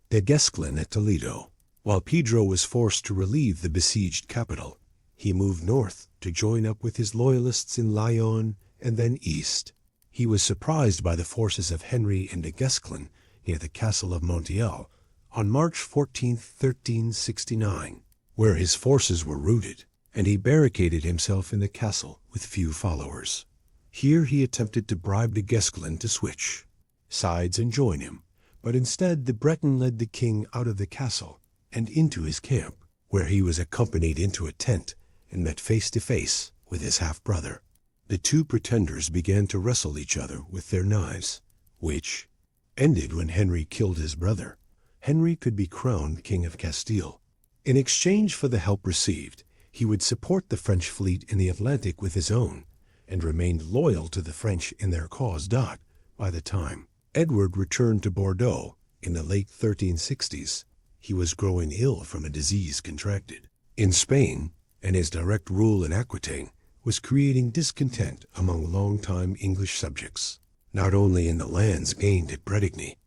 A: de Guesclin at Toledo. While Pedro was forced to relieve the besieged capital, he moved north to join up with his loyalists in Lyon and then east. He was surprised by the forces of Henry and de Guesclin near the castle of Montiel on March 14, 1369, where his forces were routed, and he barricaded himself in the castle with few followers. Here he attempted to bribe de Guesclin to switch sides and join him, but instead the Breton led the king out of the castle and into his camp, where he was accompanied into a tent and met face to face with his half-brother. The two pretenders began to wrestle each other with their knives, which ended when Henry killed his brother. Henry could be crowned King of Castile. In exchange for the help received, he would support the French fleet in the Atlantic with his own, and remained loyal to the French in their cause. By the time Edward returned to Bordeaux in the late 1360s, he was growing ill from a disease contracted in Spain, and his direct rule in Aquitaine was creating discontent among long-time English subjects, not only in the lands gained at Brétigny.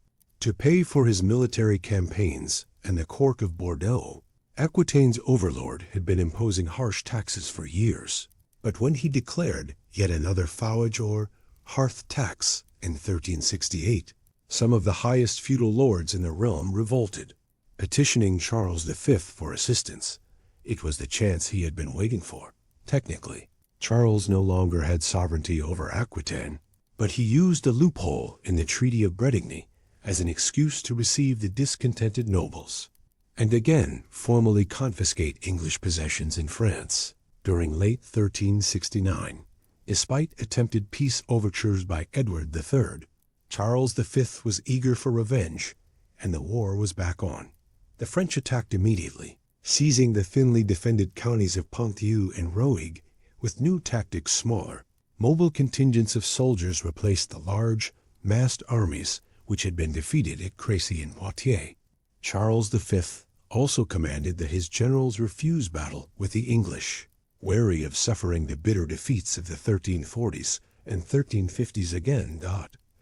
A: To pay for his military campaigns and the court of Bordeaux, Aquitaine's overlord had been imposing harsh taxes for years, but when he declared yet another fauage or hearth tax in 1368, some of the highest feudal lords in the realm revolted, petitioning Charles V for assistance. It was the chance he had been waiting for. Technically, Charles no longer had sovereignty over Aquitaine, but he used a loophole in the Treaty of Brétigny as an excuse to receive the discontented nobles, and again formally confiscate English possessions in France during late 1369. Despite attempted peace overtures by Edward III, Charles V was eager for revenge, and the war was back on. The French attacked immediately, seizing the thinly defended counties of Ponthieu and Rouergue with new tactics. Smaller, mobile contingents of soldiers replaced the large, massed armies which had been defeated at Crécy and Poitiers. Charles V also commanded that his generals refuse battle with the English, wary of suffering the bitter defeats of the 1340s and 1350s again.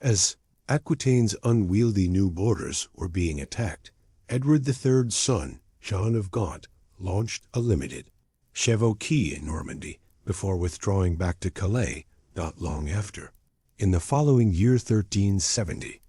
A: As Aquitaine's unwieldy new borders were being attacked, Edward III's son, John of Gaunt, launched a limited chevauchées in Normandy before withdrawing back to Calais not long after. In the following year 1370,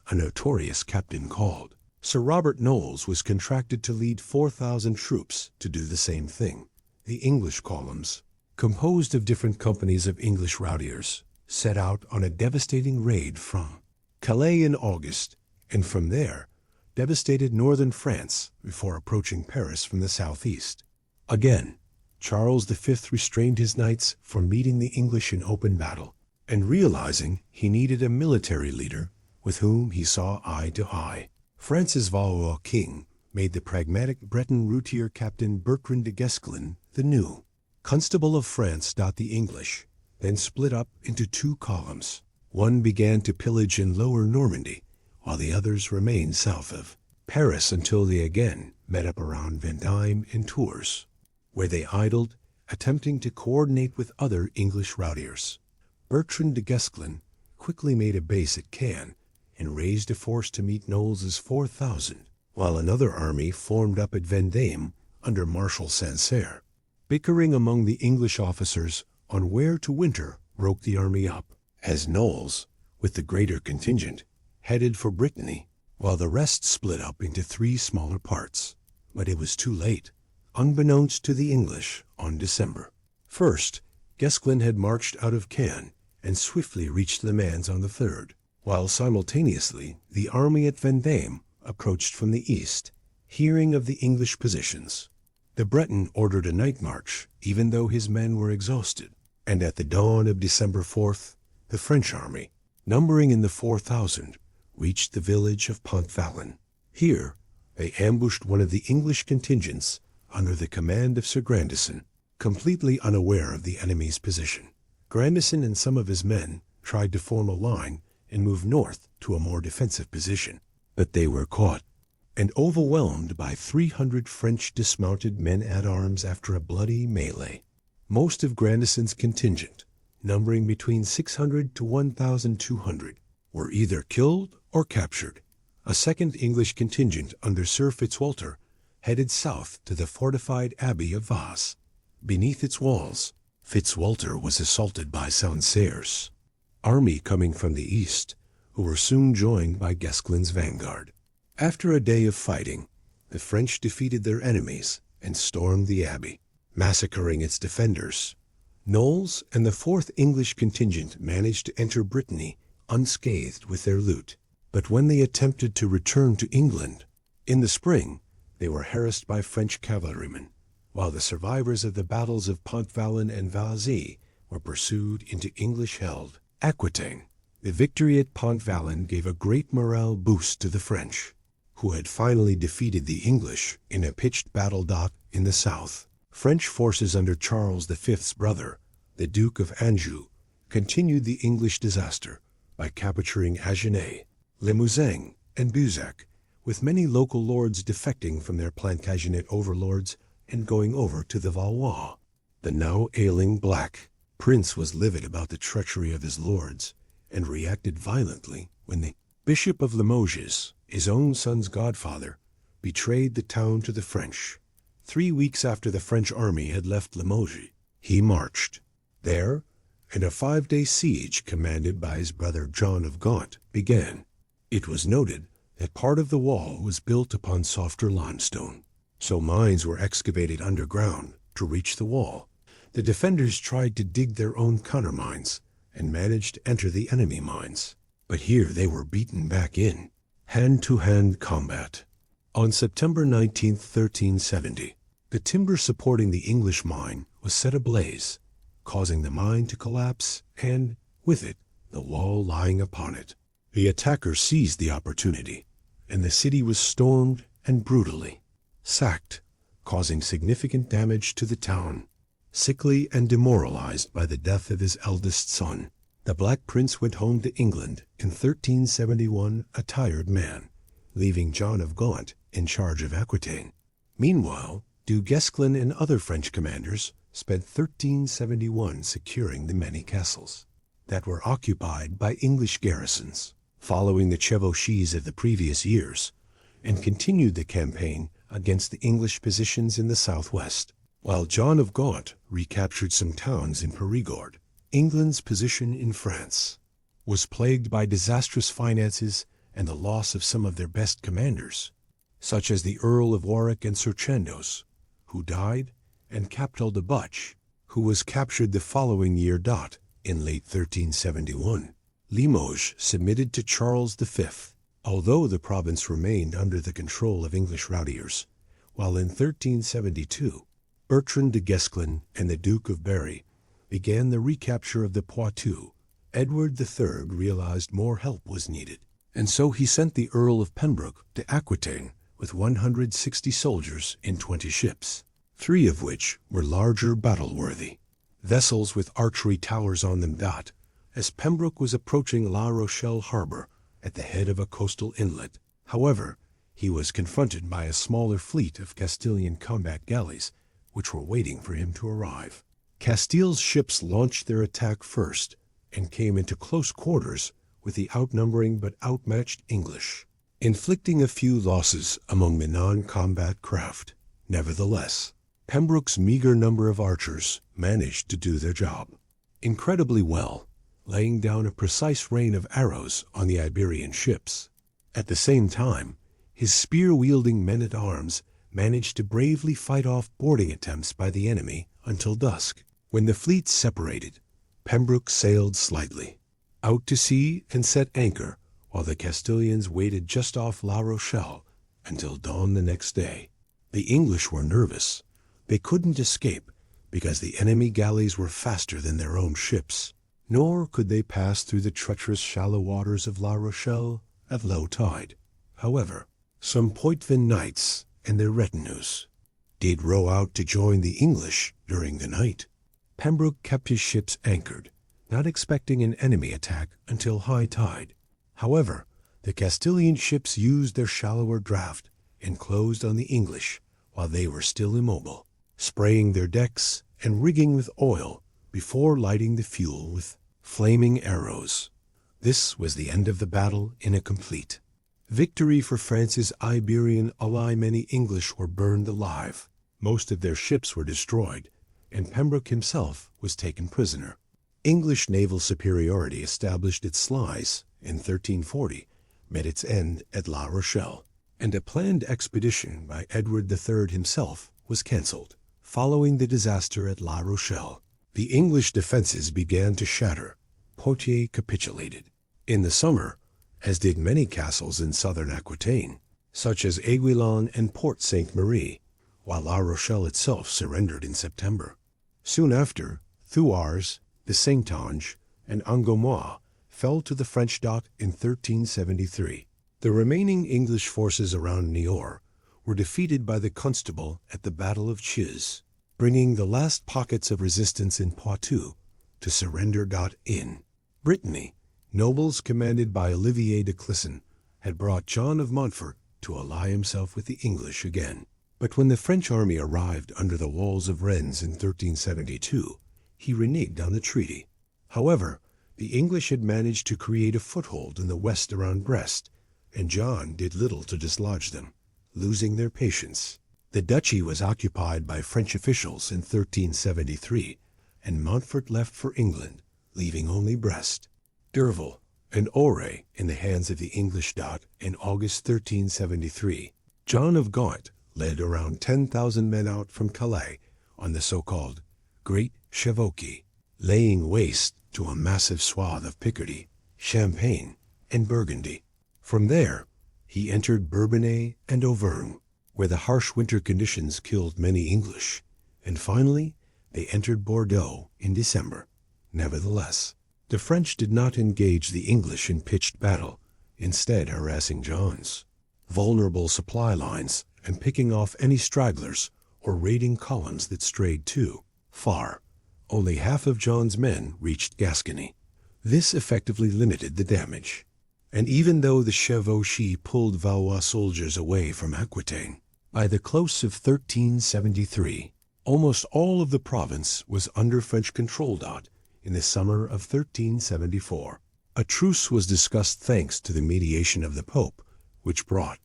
A: a notorious captain called Sir Robert Knowles was contracted to lead 4,000 troops to do the same thing. The English columns, composed of different companies of English routiers, set out on a devastating raid from Calais in August, and from there devastated northern France before approaching Paris from the southeast. Again, Charles V restrained his knights from meeting the English in open battle, and realizing he needed a military leader with whom he saw eye to eye, France's Valois king made the pragmatic Breton routier Captain Bertrand de Guesclin the new Constable of France. The English then split up into two columns. One began to pillage in lower Normandy, while the others remained south of Paris until they again met up around Vendôme and Tours, where they idled, attempting to coordinate with other English routiers. Bertrand de Guesclin quickly made a base at Caen and raised a force to meet Knowles's 4,000, while another army formed up at Vendôme under Marshal Sancerre. Bickering among the English officers on where to winter broke the army up, as Knowles, with the greater contingent, headed for Brittany, while the rest split up into three smaller parts. But it was too late, unbeknownst to the English, on December 1st. Guesclin had marched out of Caen and swiftly reached Le Mans on the 3rd, while simultaneously the army at Vendôme approached from the east, hearing of the English positions. The Breton ordered a night march, even though his men were exhausted, and at the dawn of December 4th, the French army, numbering in the 4,000, reached the village of Pontvalon. Here, they ambushed one of the English contingents under the command of Sir Grandison, completely unaware of the enemy's position. Grandison and some of his men tried to form a line and move north to a more defensive position, but they were caught and overwhelmed by 300 French dismounted men-at-arms after a bloody melee. Most of Grandison's contingent, numbering between 600 to 1,200, were either killed or captured. A second English contingent under Sir Fitzwalter headed south to the fortified Abbey of Vasse. Beneath its walls, Fitzwalter was assaulted by Sancerre's army coming from the east, who were soon joined by Guesclin's vanguard. After a day of fighting, the French defeated their enemies and stormed the abbey, massacring its defenders. Knowles and the 4th English contingent managed to enter Brittany unscathed with their loot, but when they attempted to return to England in the spring, they were harassed by French cavalrymen, while the survivors of the battles of Pontvalon and Varzy were pursued into English-held Aquitaine. The victory at Pontvalon gave a great morale boost to the French, who had finally defeated the English in a pitched battle. In the south, French forces under Charles V's brother, the Duke of Anjou, continued the English disaster by capturing Agenais, Limousin, and Buzac, with many local lords defecting from their Plantagenet overlords and going over to the Valois. The now ailing Black Prince was livid about the treachery of his lords and reacted violently when the Bishop of Limoges, his own son's godfather, betrayed the town to the French. 3 weeks after the French army had left Limoges, he marched there, and a 5-day siege commanded by his brother John of Gaunt began. It was noted that part of the wall was built upon softer limestone, so mines were excavated underground to reach the wall. The defenders tried to dig their own countermines and managed to enter the enemy mines, but here they were beaten back in hand-to-hand combat. On September 19, 1370, the timber supporting the English mine was set ablaze, causing the mine to collapse and, with it, the wall lying upon it. The attackers seized the opportunity, and the city was stormed and brutally sacked, causing significant damage to the town. Sickly and demoralized by the death of his eldest son, the Black Prince went home to England in 1371 a tired man, leaving John of Gaunt in charge of Aquitaine. Meanwhile, Du Guesclin and other French commanders spent 1371 securing the many castles that were occupied by English garrisons, following the chevauchées of the previous years, and continued the campaign against the English positions in the southwest, while John of Gaunt recaptured some towns in Périgord. England's position in France was plagued by disastrous finances and the loss of some of their best commanders, such as the Earl of Warwick and Sir Chandos, who died, and Captal de Buch, who was captured the following year. In late 1371, Limoges submitted to Charles V, although the province remained under the control of English routiers, while in 1372, Bertrand de Guesclin and the Duke of Berry began the recapture of the Poitou. Edward III realized more help was needed, and so he sent the Earl of Pembroke to Aquitaine with 160 soldiers in 20 ships, 3 of which were larger battle-worthy vessels with archery towers on them. As Pembroke was approaching La Rochelle harbor at the head of a coastal inlet, however, he was confronted by a smaller fleet of Castilian combat galleys, which were waiting for him to arrive. Castile's ships launched their attack first and came into close quarters with the outnumbering but outmatched English, inflicting a few losses among the non-combat craft. Nevertheless, Pembroke's meager number of archers managed to do their job incredibly well, laying down a precise rain of arrows on the Iberian ships. At the same time, his spear-wielding men-at-arms managed to bravely fight off boarding attempts by the enemy until dusk. When the fleets separated, Pembroke sailed slightly out to sea and set anchor, while the Castilians waited just off La Rochelle until dawn the next day. The English were nervous. They couldn't escape because the enemy galleys were faster than their own ships, nor could they pass through the treacherous shallow waters of La Rochelle at low tide. However, some Poitevin knights and their retinues did row out to join the English during the night. Pembroke kept his ships anchored, not expecting an enemy attack until high tide. However, the Castilian ships used their shallower draft and closed on the English while they were still immobile, spraying their decks and rigging with oil before lighting the fuel with flaming arrows. This was the end of the battle in a complete victory for France's Iberian ally. Many English were burned alive, most of their ships were destroyed, and Pembroke himself was taken prisoner. English naval superiority established at Sluys in 1340 met its end at La Rochelle, and a planned expedition by Edward III himself was cancelled. Following the disaster at La Rochelle, the English defenses began to shatter. Poitiers capitulated in the summer, as did many castles in southern Aquitaine, such as Aiguillon and Port Sainte-Marie, while La Rochelle itself surrendered in September. Soon after, Thouars, the Saintonge, and Angoumois fell to the French in 1373. The remaining English forces around Niort were defeated by the Constable at the Battle of Chiz, bringing the last pockets of resistance in Poitou to surrender. In Brittany, nobles commanded by Olivier de Clisson had brought John of Montfort to ally himself with the English again. But when the French army arrived under the walls of Rennes in 1372, he reneged on the treaty. However, the English had managed to create a foothold in the west around Brest, and John did little to dislodge them, losing their patience. The duchy was occupied by French officials in 1373, and Montfort left for England, leaving only Brest, Derval, and Auray in the hands of the English. In August 1373, John of Gaunt led around 10,000 men out from Calais on the so-called Great Chevauchées, laying waste to a massive swath of Picardy, Champagne, and Burgundy. From there, he entered Bourbonnais and Auvergne, where the harsh winter conditions killed many English, and finally they entered Bordeaux in December. Nevertheless, the French did not engage the English in pitched battle, instead harassing John's vulnerable supply lines and picking off any stragglers or raiding columns that strayed too far. Only half of John's men reached Gascony. This effectively limited the damage. And even though the chevauchées pulled Valois soldiers away from Aquitaine, by the close of 1373, Almost all of the province was under French control. In the summer of 1374, a truce was discussed thanks to the mediation of the Pope, which brought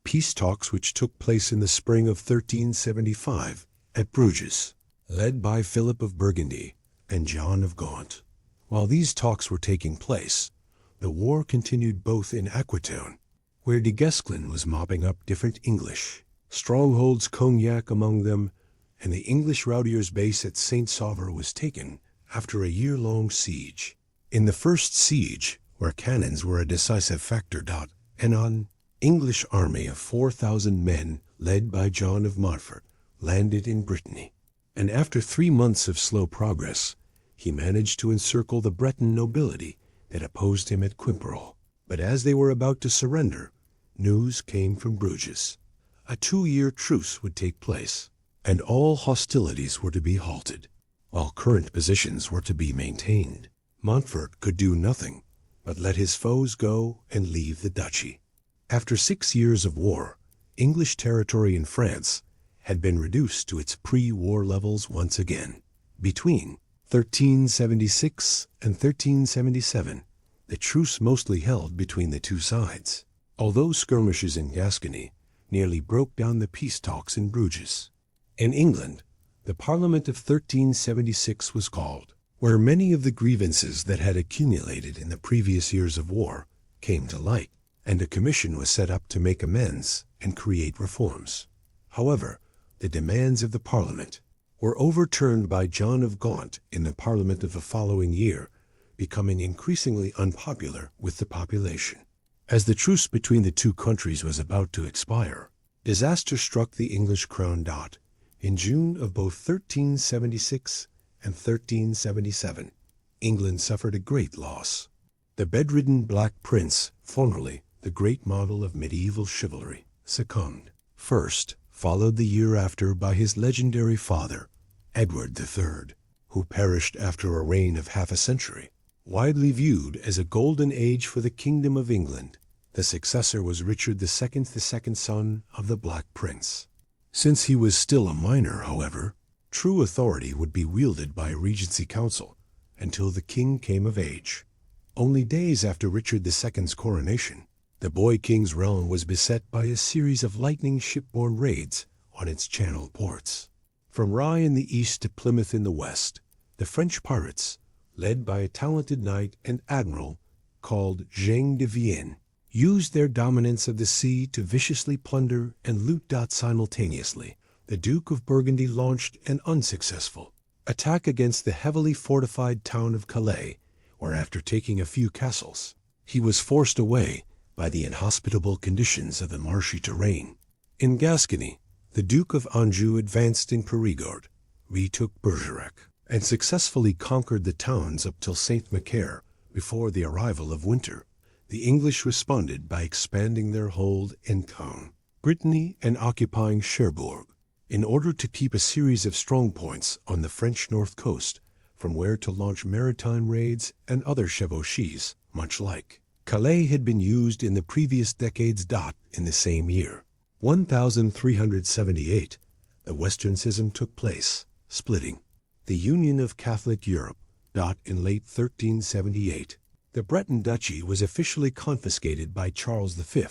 A: peace talks which took place in the spring of 1375 at Bruges, led by Philip of Burgundy and John of Gaunt. While these talks were taking place, the war continued both in Aquitaine, where de Guesclin was mopping up different English strongholds, Cognac among them, and the English Roudiers' base at Saint-Sauveur was taken after a year-long siege. In the first siege, where cannons were a decisive factor, an English army of 4,000 men, led by John of Montfort, landed in Brittany, and after 3 months of slow progress, he managed to encircle the Breton nobility that opposed him at Quimperle. But as they were about to surrender, news came from Bruges. A 2-year truce would take place, and all hostilities were to be halted, while current positions were to be maintained. Montfort could do nothing but let his foes go and leave the duchy. After 6 years of war, English territory in France had been reduced to its pre-war levels once again. Between 1376 and 1377, the truce mostly held between the two sides, although skirmishes in Gascony nearly broke down the peace talks in Bruges. In England, the Parliament of 1376 was called, where many of the grievances that had accumulated in the previous years of war came to light, and a commission was set up to make amends and create reforms. However, the demands of the Parliament were overturned by John of Gaunt in the Parliament of the following year, becoming increasingly unpopular with the population. As the truce between the two countries was about to expire, disaster struck the English crown. In June of both 1376 and 1377, England suffered a great loss. The bedridden Black Prince, formerly the great model of medieval chivalry, succumbed. First, followed the year after by his legendary father, Edward III, who perished after a reign of half a century. Widely viewed as a golden age for the Kingdom of England, the successor was Richard II, the second son of the Black Prince. Since he was still a minor, however, true authority would be wielded by a regency council until the king came of age. Only days after Richard II's coronation, the boy king's realm was beset by a series of lightning shipborne raids on its channel ports. From Rye in the east to Plymouth in the west, the French pirates, led by a talented knight and admiral called Jean de Vienne, used their dominance of the sea to viciously plunder and loot. Simultaneously, the Duke of Burgundy launched an unsuccessful attack against the heavily fortified town of Calais, where after taking a few castles, he was forced away by the inhospitable conditions of the marshy terrain. In Gascony, the Duke of Anjou advanced in Périgord, retook Bergerac, and successfully conquered the towns up till Saint-Macaire before the arrival of winter. The English responded by expanding their hold in town, Brittany, and occupying Cherbourg, in order to keep a series of strong points on the French north coast from where to launch maritime raids and other chevauchées, much like Calais had been used in the previous decades. In the same year, 1378, the Western Schism took place, splitting the Union of Catholic Europe. In late 1378, the Breton duchy was officially confiscated by Charles V,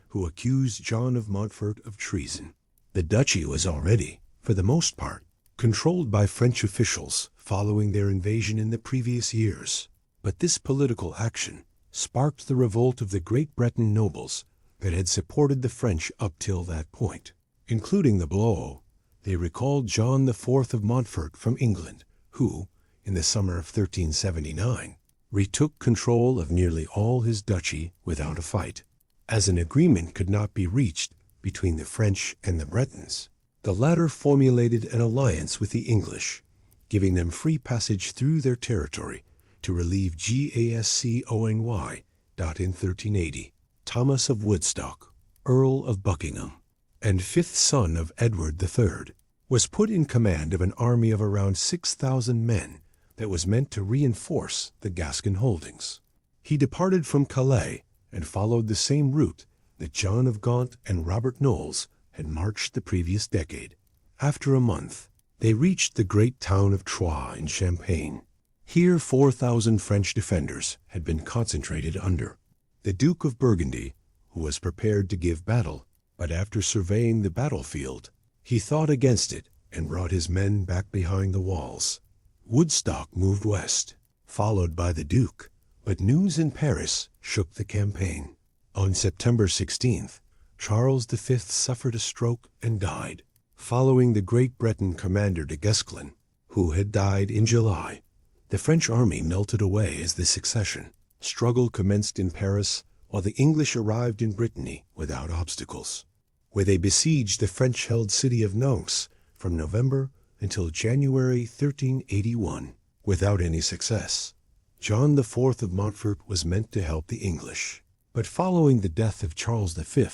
A: who accused John of Montfort of treason. The duchy was already, for the most part, controlled by French officials following their invasion in the previous years. But this political action sparked the revolt of the Great Breton nobles that had supported the French up till that point. Including the Blois, they recalled John IV of Montfort from England, who, in the summer of 1379, retook control of nearly all his duchy without a fight. As an agreement could not be reached between the French and the Bretons, the latter formulated an alliance with the English, giving them free passage through their territory to relieve Gascogne. In 1380, Thomas of Woodstock, Earl of Buckingham, and fifth son of Edward III, was put in command of an army of around 6,000 men that was meant to reinforce the Gascon holdings. He departed from Calais and followed the same route that John of Gaunt and Robert Knowles had marched the previous decade. After a month, They reached the great town of Troyes in Champagne. Here 4,000 French defenders had been concentrated under the Duke of Burgundy, who was prepared to give battle, but after surveying the battlefield, he thought against it and brought his men back behind the walls. Woodstock moved west, followed by the Duke, but news in Paris shook the campaign. On September 16th, Charles V suffered a stroke and died, following the Great Breton commander de Guesclin, who had died in July. The French army melted away as the succession struggle commenced in Paris, while the English arrived in Brittany without obstacles, where they besieged the French-held city of Nantes from November until January 1381, without any success. John IV of Montfort was meant to help the English, but following the death of Charles V,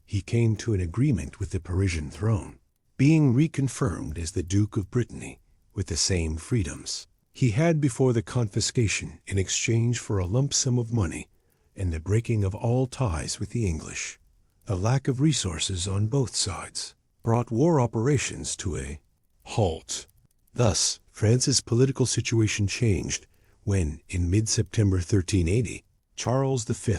A: he came to an agreement with the Parisian throne, being reconfirmed as the Duke of Brittany with the same freedoms he had before the confiscation in exchange for a lump sum of money and the breaking of all ties with the English. A lack of resources on both sides brought war operations to a halt. Thus, France's political situation changed when, in mid-September 1380, Charles V,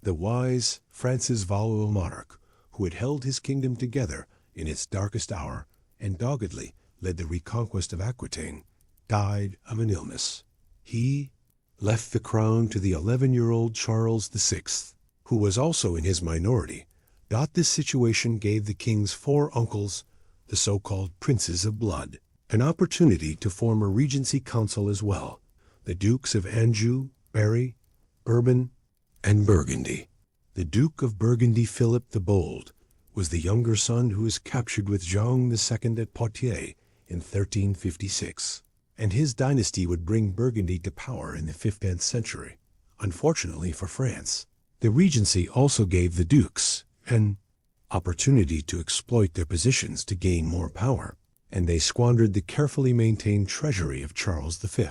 A: the wise, France's vassal monarch, who had held his kingdom together in its darkest hour and doggedly led the reconquest of Aquitaine, died of an illness. He left the crown to the 11-year-old Charles VI, who was also in his minority. This situation gave the king's 4 uncles, the so-called princes of blood, an opportunity to form a regency council as well, the Dukes of Anjou, Berry, Bourbon, and Burgundy. The Duke of Burgundy, Philip the Bold, was the younger son who was captured with Jean II at Poitiers in 1356, and his dynasty would bring Burgundy to power in the 15th century. Unfortunately for France, the regency also gave the dukes an opportunity to exploit their positions to gain more power, and they squandered the carefully maintained treasury of Charles V.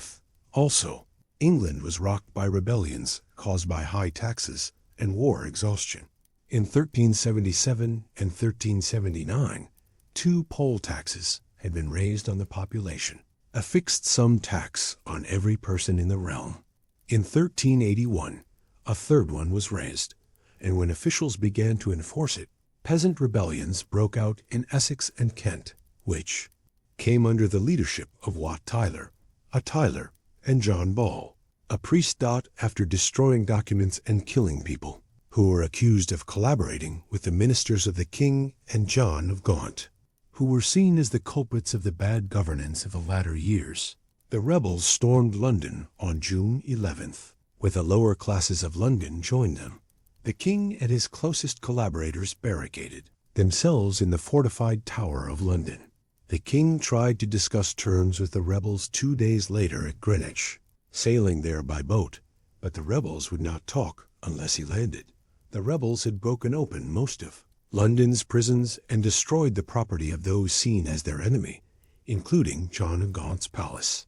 A: Also, England was rocked by rebellions caused by high taxes and war exhaustion. In 1377 and 1379, 2 poll taxes had been raised on the population, a fixed sum tax on every person in the realm. In 1381, a third one was raised, and when officials began to enforce it, peasant rebellions broke out in Essex and Kent, which came under the leadership of Wat Tyler, a Tyler, and John Ball, a priest. After destroying documents and killing people who were accused of collaborating with the ministers of the king and John of Gaunt, who were seen as the culprits of the bad governance of the latter years, the rebels stormed London on June 11th, with the lower classes of London joined them. The king and his closest collaborators barricaded themselves in the fortified Tower of London. The king tried to discuss terms with the rebels 2 days later at Greenwich, sailing there by boat, but the rebels would not talk unless he landed. The rebels had broken open most of London's prisons and destroyed the property of those seen as their enemy, including John of Gaunt's palace.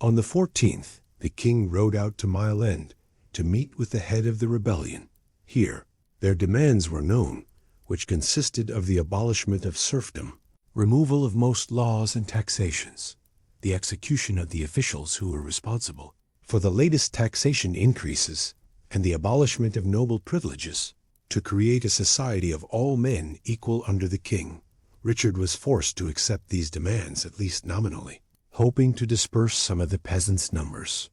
A: On the 14th, the king rode out to Mile End to meet with the head of the rebellion. Here, their demands were known, which consisted of the abolishment of serfdom, removal of most laws and taxations, the execution of the officials who were responsible for the latest taxation increases, and the abolishment of noble privileges, to create a society of all men equal under the king. Richard was forced to accept these demands, at least nominally, hoping to disperse some of the peasants' numbers.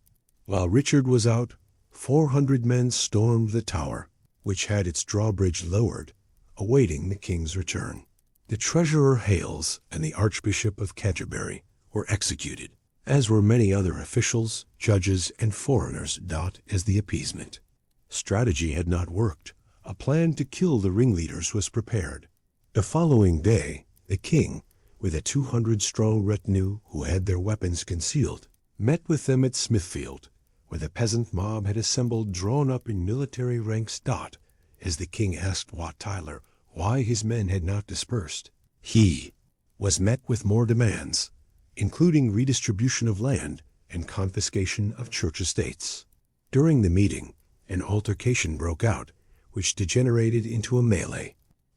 A: While Richard was out, 400 men stormed the tower, which had its drawbridge lowered, awaiting the king's return. The treasurer Hales and the Archbishop of Canterbury were executed, as were many other officials, judges, and foreigners. As the appeasement strategy had not worked, a plan to kill the ringleaders was prepared. The following day, the king, with a 200-strong retinue who had their weapons concealed, met with them at Smithfield, where the peasant mob had assembled drawn up in military ranks. As the king asked Wat Tyler why his men had not dispersed, he was met with more demands, including redistribution of land and confiscation of church estates. During the meeting, an altercation broke out, which degenerated into a melee.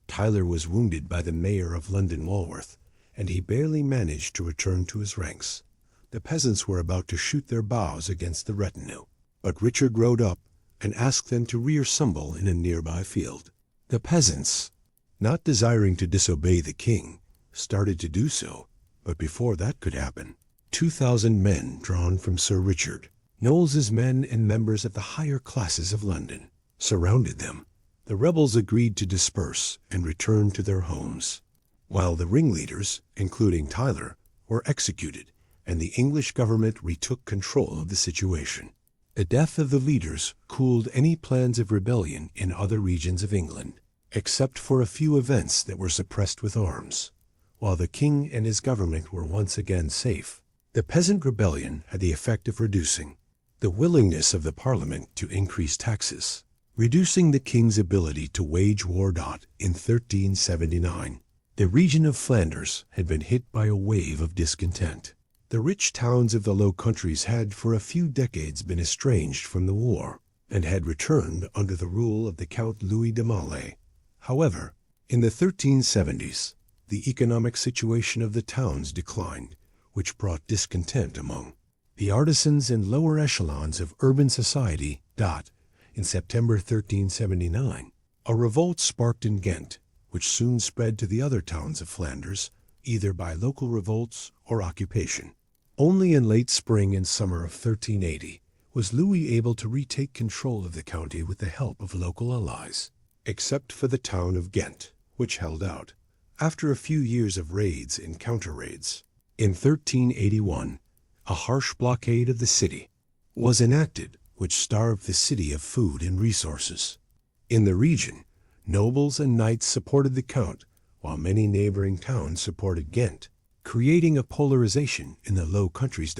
A: Tyler was wounded by the mayor of London, Walworth, and he barely managed to return to his ranks. The peasants were about to shoot their bows against the retinue, but Richard rode up and asked them to reassemble in a nearby field. The peasants, not desiring to disobey the king, started to do so, but before that could happen, 2,000 men drawn from Sir Richard, Knowles's men and members of the higher classes of London, surrounded them. The rebels agreed to disperse and return to their homes, while the ringleaders, including Tyler, were executed, and the English government retook control of the situation. The death of the leaders cooled any plans of rebellion in other regions of England, except for a few events that were suppressed with arms. While the king and his government were once again safe, the peasant rebellion had the effect of reducing the willingness of the Parliament to increase taxes, reducing the king's ability to wage war. In 1379, the region of Flanders had been hit by a wave of discontent. The rich towns of the Low Countries had for a few decades been estranged from the war, and had returned under the rule of the Count Louis de Malé. However, in the 1370s, the economic situation of the towns declined, which brought discontent among the artisans and lower echelons of urban society. In September 1379, a revolt sparked in Ghent, which soon spread to the other towns of Flanders, either by local revolts or occupation. Only in late spring and summer of 1380 was Louis able to retake control of the county with the help of local allies, except for the town of Ghent, which held out, after a few years of raids and counter-raids. In 1381, a harsh blockade of the city was enacted, which starved the city of food and resources. In the region, nobles and knights supported the count, while many neighboring towns supported Ghent, creating a polarization in the Low Countries.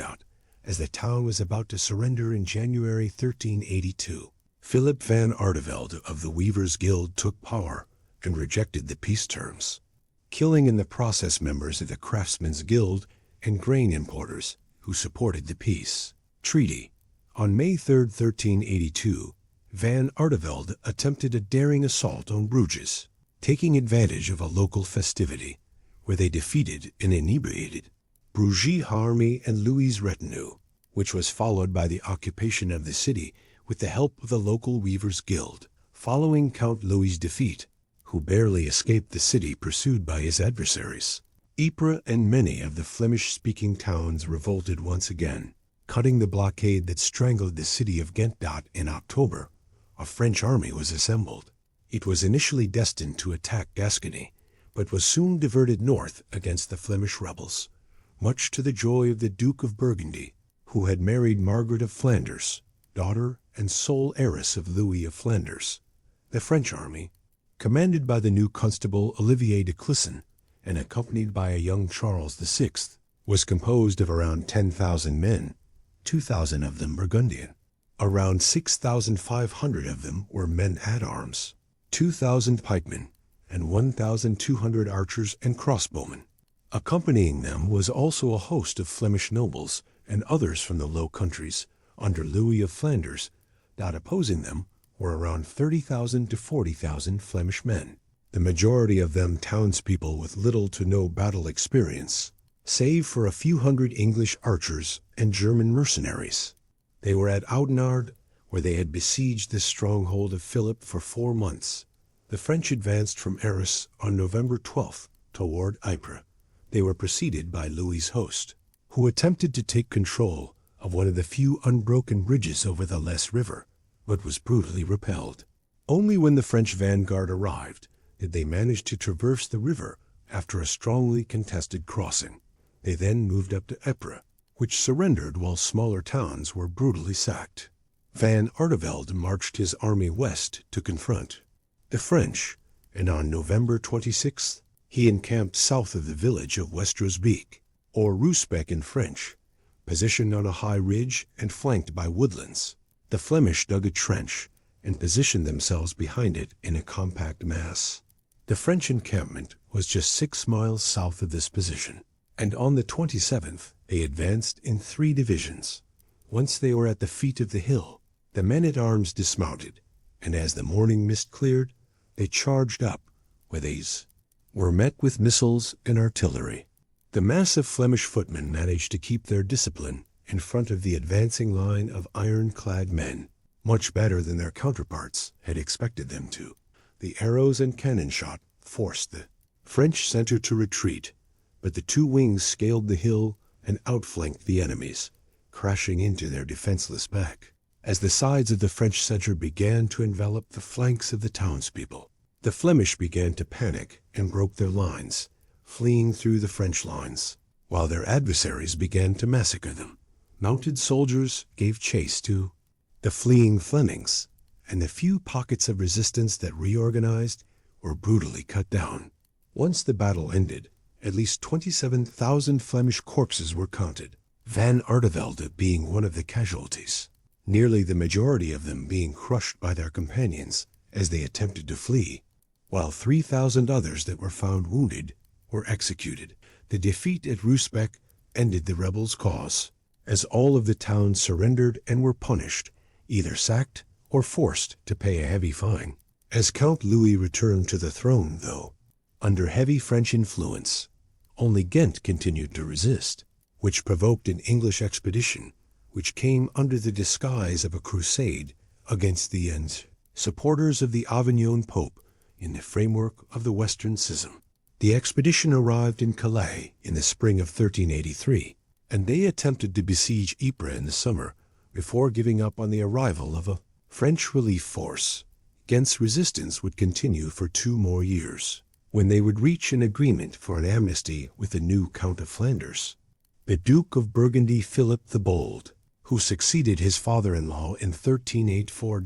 A: As the town was about to surrender in January 1382, Philip van Artevelde of the Weavers' Guild took power and rejected the peace terms, killing in the process members of the Craftsmen's Guild and grain importers who supported the peace treaty. On May 3, 1382, Van Artevelde attempted a daring assault on Bruges, taking advantage of a local festivity, where they defeated and inebriated Bruges army and Louis' retinue, which was followed by the occupation of the city with the help of the local Weavers' Guild. Following Count Louis' defeat, who barely escaped the city pursued by his adversaries, Ypres and many of the Flemish-speaking towns revolted once again, cutting the blockade that strangled the city of Ghent. In October, a French army was assembled. It was initially destined to attack Gascony, but was soon diverted north against the Flemish rebels, much to the joy of the Duke of Burgundy, who had married Margaret of Flanders, daughter and sole heiress of Louis of Flanders. The French army, commanded by the new constable Olivier de Clisson and accompanied by a young Charles VI, was composed of around 10,000 men, 2,000 of them Burgundian. Around 6,500 of them were men-at-arms, 2,000 pikemen, and 1,200 archers and crossbowmen. Accompanying them was also a host of Flemish nobles and others from the Low Countries under Louis of Flanders. Opposing them were around 30,000 to 40,000 Flemish men, the majority of them townspeople with little to no battle experience, save for a few hundred English archers and German mercenaries. They were at Oudenarde, where they had besieged the stronghold of Philip for 4 months. The French advanced from Arras on November 12th toward Ypres. They were preceded by Louis' host, who attempted to take control of one of the few unbroken bridges over the Lesse River, but was brutally repelled. Only when the French vanguard arrived did they manage to traverse the river after a strongly contested crossing. They then moved up to Ypres, which surrendered while smaller towns were brutally sacked. Van Artevelde marched his army west to confront the French, and on November 26th, he encamped south of the village of Westrosbeek, or Roosbeek in French, positioned on a high ridge and flanked by woodlands. The Flemish dug a trench and positioned themselves behind it in a compact mass. The French encampment was just 6 miles south of this position, and on the 27th they advanced in 3 divisions. Once they were at the feet of the hill, the men-at-arms dismounted, and as the morning mist cleared, they charged up, where these were met with missiles and artillery. The massive Flemish footmen managed to keep their discipline in front of the advancing line of iron-clad men, much better than their counterparts had expected them to. The arrows and cannon shot forced the French center to retreat, but the two wings scaled the hill and outflanked the enemies, crashing into their defenseless back. As the sides of the French center began to envelop the flanks of the townspeople, the Flemish began to panic and broke their lines, fleeing through the French lines, while their adversaries began to massacre them. Mounted soldiers gave chase to the fleeing Flemings, and the few pockets of resistance that reorganized were brutally cut down. Once the battle ended, at least 27,000 Flemish corpses were counted, Van Artevelde being one of the casualties, nearly the majority of them being crushed by their companions as they attempted to flee, while 3,000 others that were found wounded were executed. The defeat at Reshaped ended the rebels' cause, as all of the towns surrendered and were punished, either sacked or forced to pay a heavy fine. As Count Louis returned to the throne, though, under heavy French influence, only Ghent continued to resist, which provoked an English expedition, which came under the disguise of a crusade against the supporters of the Avignon Pope in the framework of the Western Schism. The expedition arrived in Calais in the spring of 1383, and they attempted to besiege Ypres in the summer before giving up on the arrival of a French relief force. Ghent's resistance would continue for 2 more years, when they would reach an agreement for an amnesty with the new Count of Flanders, the Duke of Burgundy Philip the Bold, who succeeded his father-in-law in 1384.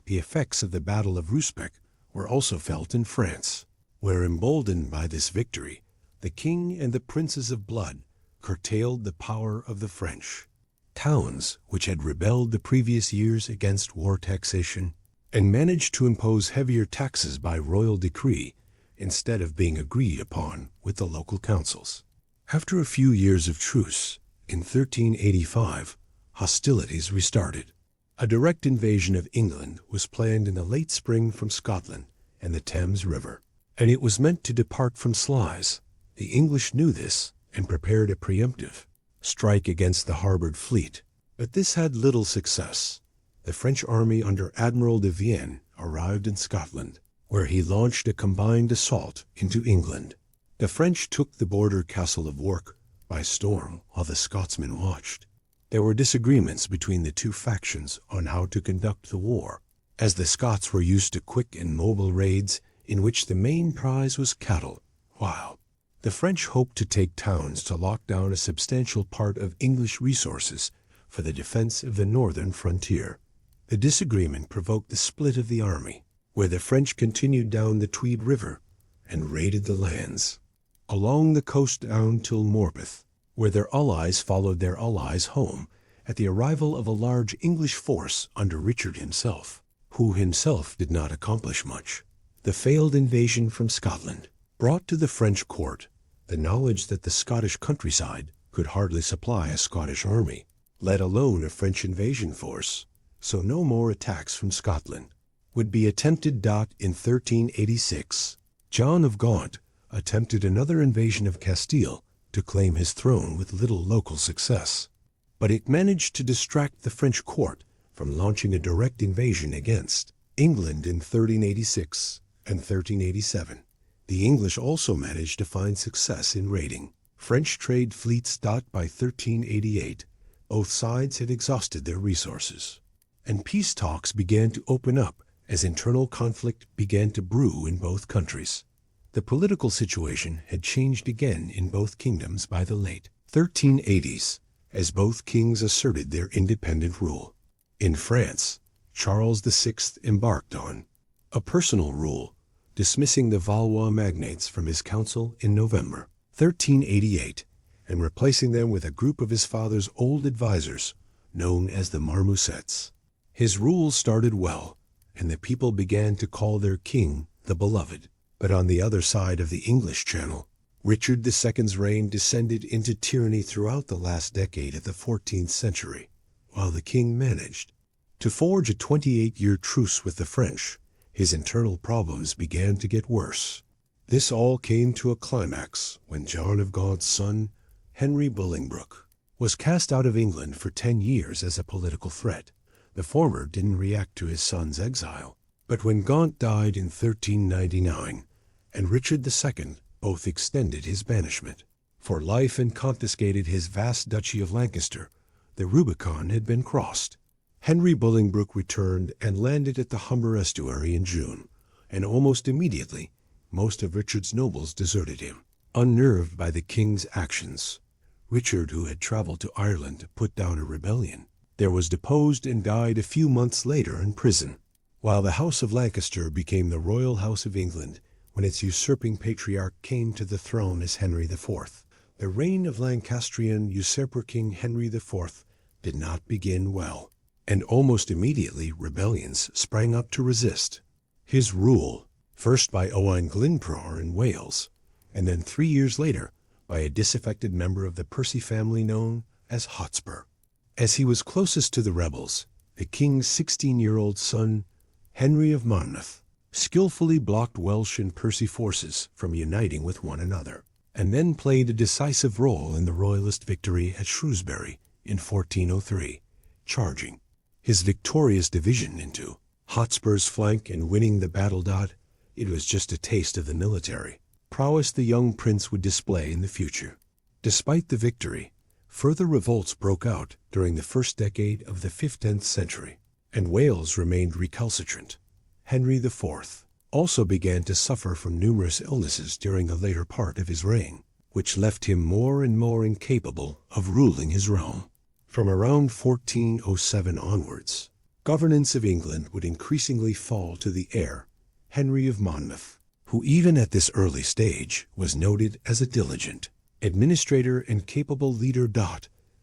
A: The effects of the Battle of Reshaped were also felt in France, where, emboldened by this victory, the king and the princes of blood curtailed the power of the French. Towns which had rebelled the previous years against war taxation and managed to impose heavier taxes by royal decree instead of being agreed upon with the local councils. After a few years of truce, in 1385, hostilities restarted. A direct invasion of England was planned in the late spring from Scotland and the Thames River, and it was meant to depart from Sluys. The English knew this and prepared a preemptive strike against the harbored fleet, but this had little success. The French army under Admiral de Vienne arrived in Scotland, where he launched a combined assault into England. The French took the border castle of Wark by storm while the Scotsmen watched. There were disagreements between the two factions on how to conduct the war, as the Scots were used to quick and mobile raids in which the main prize was cattle, while the French hoped to take towns to lock down a substantial part of English resources for the defense of the northern frontier. The disagreement provoked the split of the army, where the French continued down the Tweed River and raided the lands along the coast down till Morpeth, where their allies followed their allies home at the arrival of a large English force under Richard himself, who himself did not accomplish much. The failed invasion from Scotland brought to the French court the knowledge that the Scottish countryside could hardly supply a Scottish army, let alone a French invasion force, so no more attacks from Scotland would be attempted. In 1386, John of Gaunt attempted another invasion of Castile to claim his throne with little local success, but it managed to distract the French court from launching a direct invasion against England in 1386 and 1387. The English also managed to find success in raiding French trade fleets. By 1388, both sides had exhausted their resources, and peace talks began to open up as internal conflict began to brew in both countries. The political situation had changed again in both kingdoms by the late 1380s, as both kings asserted their independent rule. In France, Charles VI embarked on a personal rule, dismissing the Valois magnates from his council in November 1388 and replacing them with a group of his father's old advisors, known as the Marmosets. His rule started well, and the people began to call their king the Beloved. But on the other side of the English Channel, Richard II's reign descended into tyranny throughout the last decade of the 14th century, while the king managed to forge a 28-year truce with the French. His internal problems began to get worse. This all came to a climax when John of Gaunt's son, Henry Bolingbroke, was cast out of England for 10 years as a political threat. The former didn't react to his son's exile, but when Gaunt died in 1399 and Richard II both extended his banishment for life and confiscated his vast duchy of Lancaster, the Rubicon had been crossed. Henry Bolingbroke returned and landed at the Humber estuary in June, and almost immediately most of Richard's nobles deserted him. Unnerved by the king's actions, Richard, who had traveled to Ireland to put down a rebellion, was deposed and died a few months later in prison, while the House of Lancaster became the Royal House of England when its usurping patriarch came to the throne as Henry IV. The reign of Lancastrian usurper King Henry IV did not begin well, and almost immediately rebellions sprang up to resist his rule, first by Owain Glyndwr in Wales, and then 3 years later by a disaffected member of the Percy family known as Hotspur. As he was closest to the rebels, the king's 16-year-old son, Henry of Monmouth, skillfully blocked Welsh and Percy forces from uniting with one another, and then played a decisive role in the royalist victory at Shrewsbury in 1403, charging his victorious division into Hotspur's flank and winning the battle. It was just a taste of the military prowess the young prince would display in the future. Despite the victory, further revolts broke out during the first decade of the 15th century, and Wales remained recalcitrant. Henry IV also began to suffer from numerous illnesses during the later part of his reign, which left him more and more incapable of ruling his realm. From around 1407 onwards, governance of England would increasingly fall to the heir, Henry of Monmouth, who even at this early stage was noted as a diligent administrator and capable leader.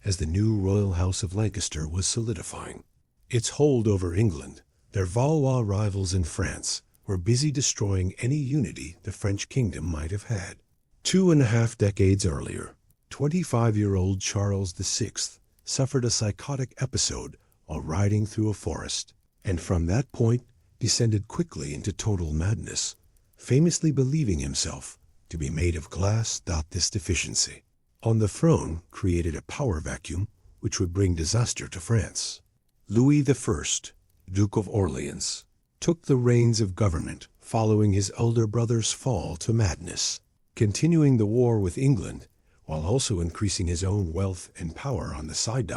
A: As the new royal house of Lancaster was solidifying its hold over England, their Valois rivals in France were busy destroying any unity the French kingdom might have had. 2.5 decades earlier, 25-year-old Charles VI suffered a psychotic episode while riding through a forest, and from that point descended quickly into total madness, famously believing himself to be made of glass. This deficiency on the throne created a power vacuum which would bring disaster to France. Louis I, Duke of Orleans, took the reins of government following his elder brother's fall to madness, continuing the war with England while also increasing his own wealth and power on the side.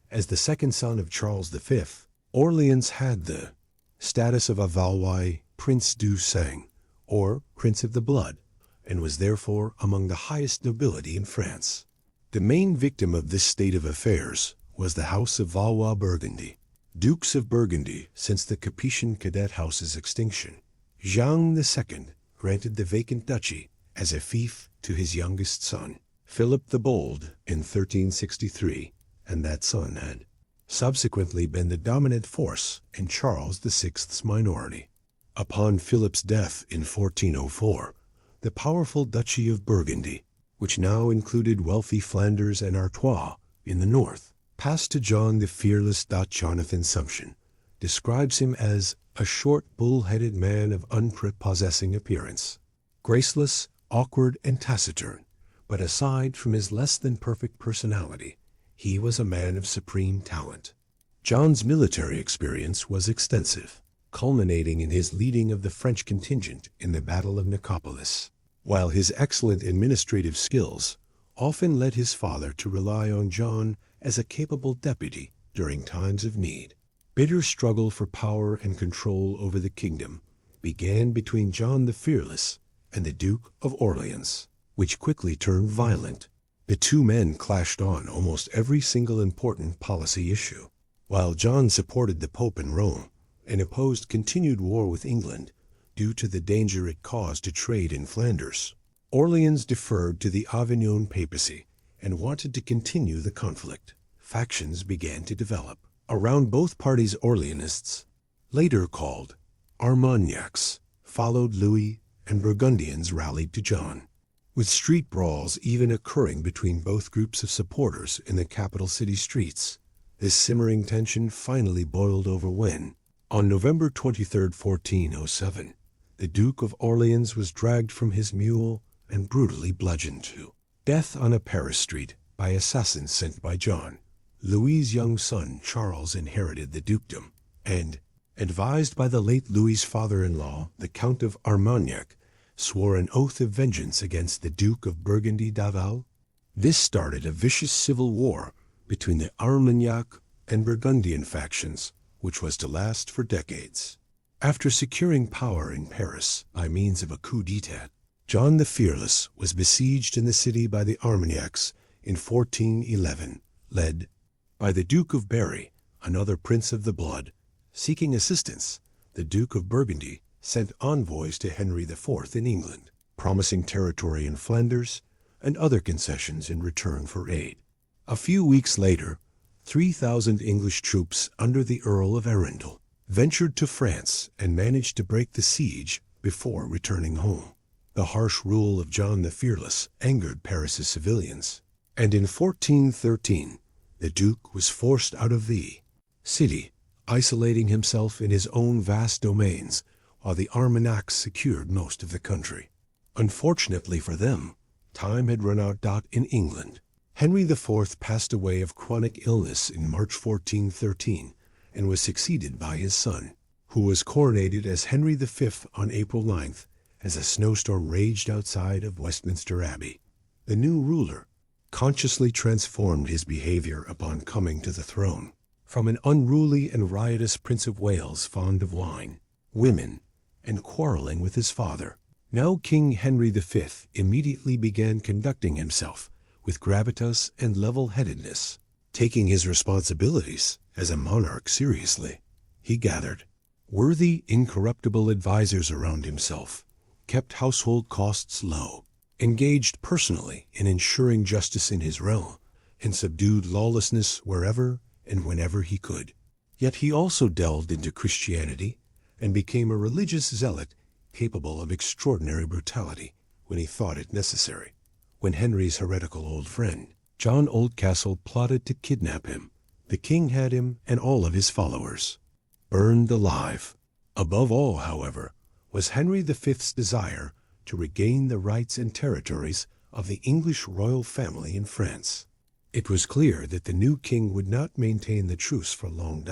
A: As the second son of Charles V, Orleans had the status of a Valois Prince du Sang, or Prince of the Blood, and was therefore among the highest nobility in France. The main victim of this state of affairs was the House of Valois-Burgundy, Dukes of Burgundy since the Capetian cadet house's extinction. Jean II granted the vacant duchy as a fief to his youngest son, Philip the Bold, in 1363, and that son had subsequently been the dominant force in Charles VI's minority. Upon Philip's death in 1404, the powerful Duchy of Burgundy, which now included wealthy Flanders and Artois in the north, passed to John the Fearless. Jonathan Sumption describes him as a short, bull-headed man of unprepossessing appearance, graceless, awkward, and taciturn, but aside from his less-than-perfect personality, he was a man of supreme talent. John's military experience was extensive, culminating in his leading of the French contingent in the Battle of Nicopolis, while his excellent administrative skills often led his father to rely on John as a capable deputy during times of need. Bitter struggle for power and control over the kingdom began between John the Fearless and the Duke of Orleans, which quickly turned violent. The two men clashed on almost every single important policy issue. While John supported the Pope in Rome and opposed continued war with England due to the danger it caused to trade in Flanders, Orleans deferred to the Avignon papacy and wanted to continue the conflict. Factions began to develop around both parties. Orleanists, later called Armagnacs, followed Louis, and Burgundians rallied to John, with street brawls even occurring between both groups of supporters in the capital city streets. This simmering tension finally boiled over when, on November 23, 1407, the Duke of Orleans was dragged from his mule and brutally bludgeoned to death on a Paris street by assassins sent by John. Louis's young son Charles inherited the dukedom, and, advised by the late Louis's father-in-law, the Count of Armagnac, swore an oath of vengeance against the Duke of Burgundy-Laval. This started a vicious civil war between the Armagnac and Burgundian factions, which was to last for decades. After securing power in Paris by means of a coup d'etat, John the Fearless was besieged in the city by the Armagnacs in 1411, led by the Duke of Berry, another prince of the blood. Seeking assistance, the Duke of Burgundy sent envoys to Henry IV in England, promising territory in Flanders and other concessions in return for aid. A few weeks later, 3,000 English troops under the Earl of Arundel ventured to France and managed to break the siege before returning home. The harsh rule of John the Fearless angered Paris's civilians, and in 1413, the Duke was forced out of the city, isolating himself in his own vast domains, while the Armagnacs secured most of the country. Unfortunately for them, time had run out. In England, Henry IV passed away of chronic illness in March 1413 and was succeeded by his son, who was coronated as Henry V on April 9th as a snowstorm raged outside of Westminster Abbey. The new ruler consciously transformed his behavior upon coming to the throne. From an unruly and riotous Prince of Wales fond of wine, women, and quarreling with his father, now King Henry V immediately began conducting himself with gravitas and level-headedness. Taking his responsibilities as a monarch seriously, he gathered worthy, incorruptible advisors around himself, kept household costs low, engaged personally in ensuring justice in his realm, and subdued lawlessness wherever and whenever he could. Yet he also delved into Christianity and became a religious zealot capable of extraordinary brutality when he thought it necessary. When Henry's heretical old friend, John Oldcastle, plotted to kidnap him, the king had him and all of his followers burned alive. Above all, however, was Henry V's desire to regain the rights and territories of the English royal family in France. It was clear that the new king would not maintain the truce for long.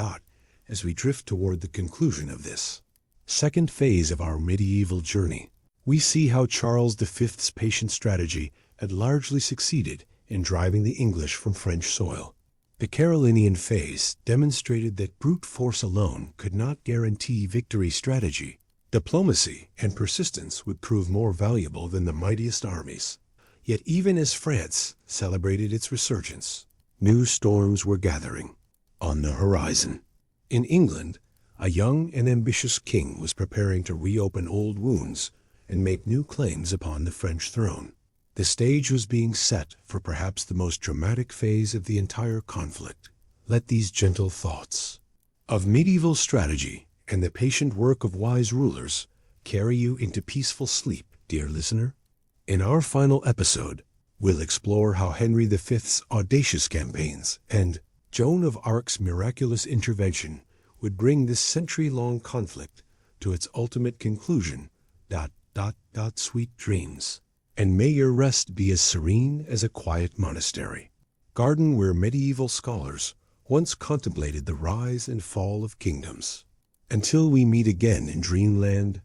A: As we drift toward the conclusion of this second phase of our medieval journey, we see how Charles V's patient strategy had largely succeeded in driving the English from French soil. The Carolingian phase demonstrated that brute force alone could not guarantee victory. Strategy, diplomacy, and persistence would prove more valuable than the mightiest armies. Yet even as France celebrated its resurgence, new storms were gathering on the horizon. In England, a young and ambitious king was preparing to reopen old wounds and make new claims upon the French throne. The stage was being set for perhaps the most dramatic phase of the entire conflict. Let these gentle thoughts of medieval strategy and the patient work of wise rulers carry you into peaceful sleep, dear listener. In our final episode, we'll explore how Henry V's audacious campaigns and Joan of Arc's miraculous intervention would bring this century-long conflict to its ultimate conclusion. Sweet dreams. And may your rest be as serene as a quiet monastery garden where medieval scholars once contemplated the rise and fall of kingdoms. Until we meet again in dreamland.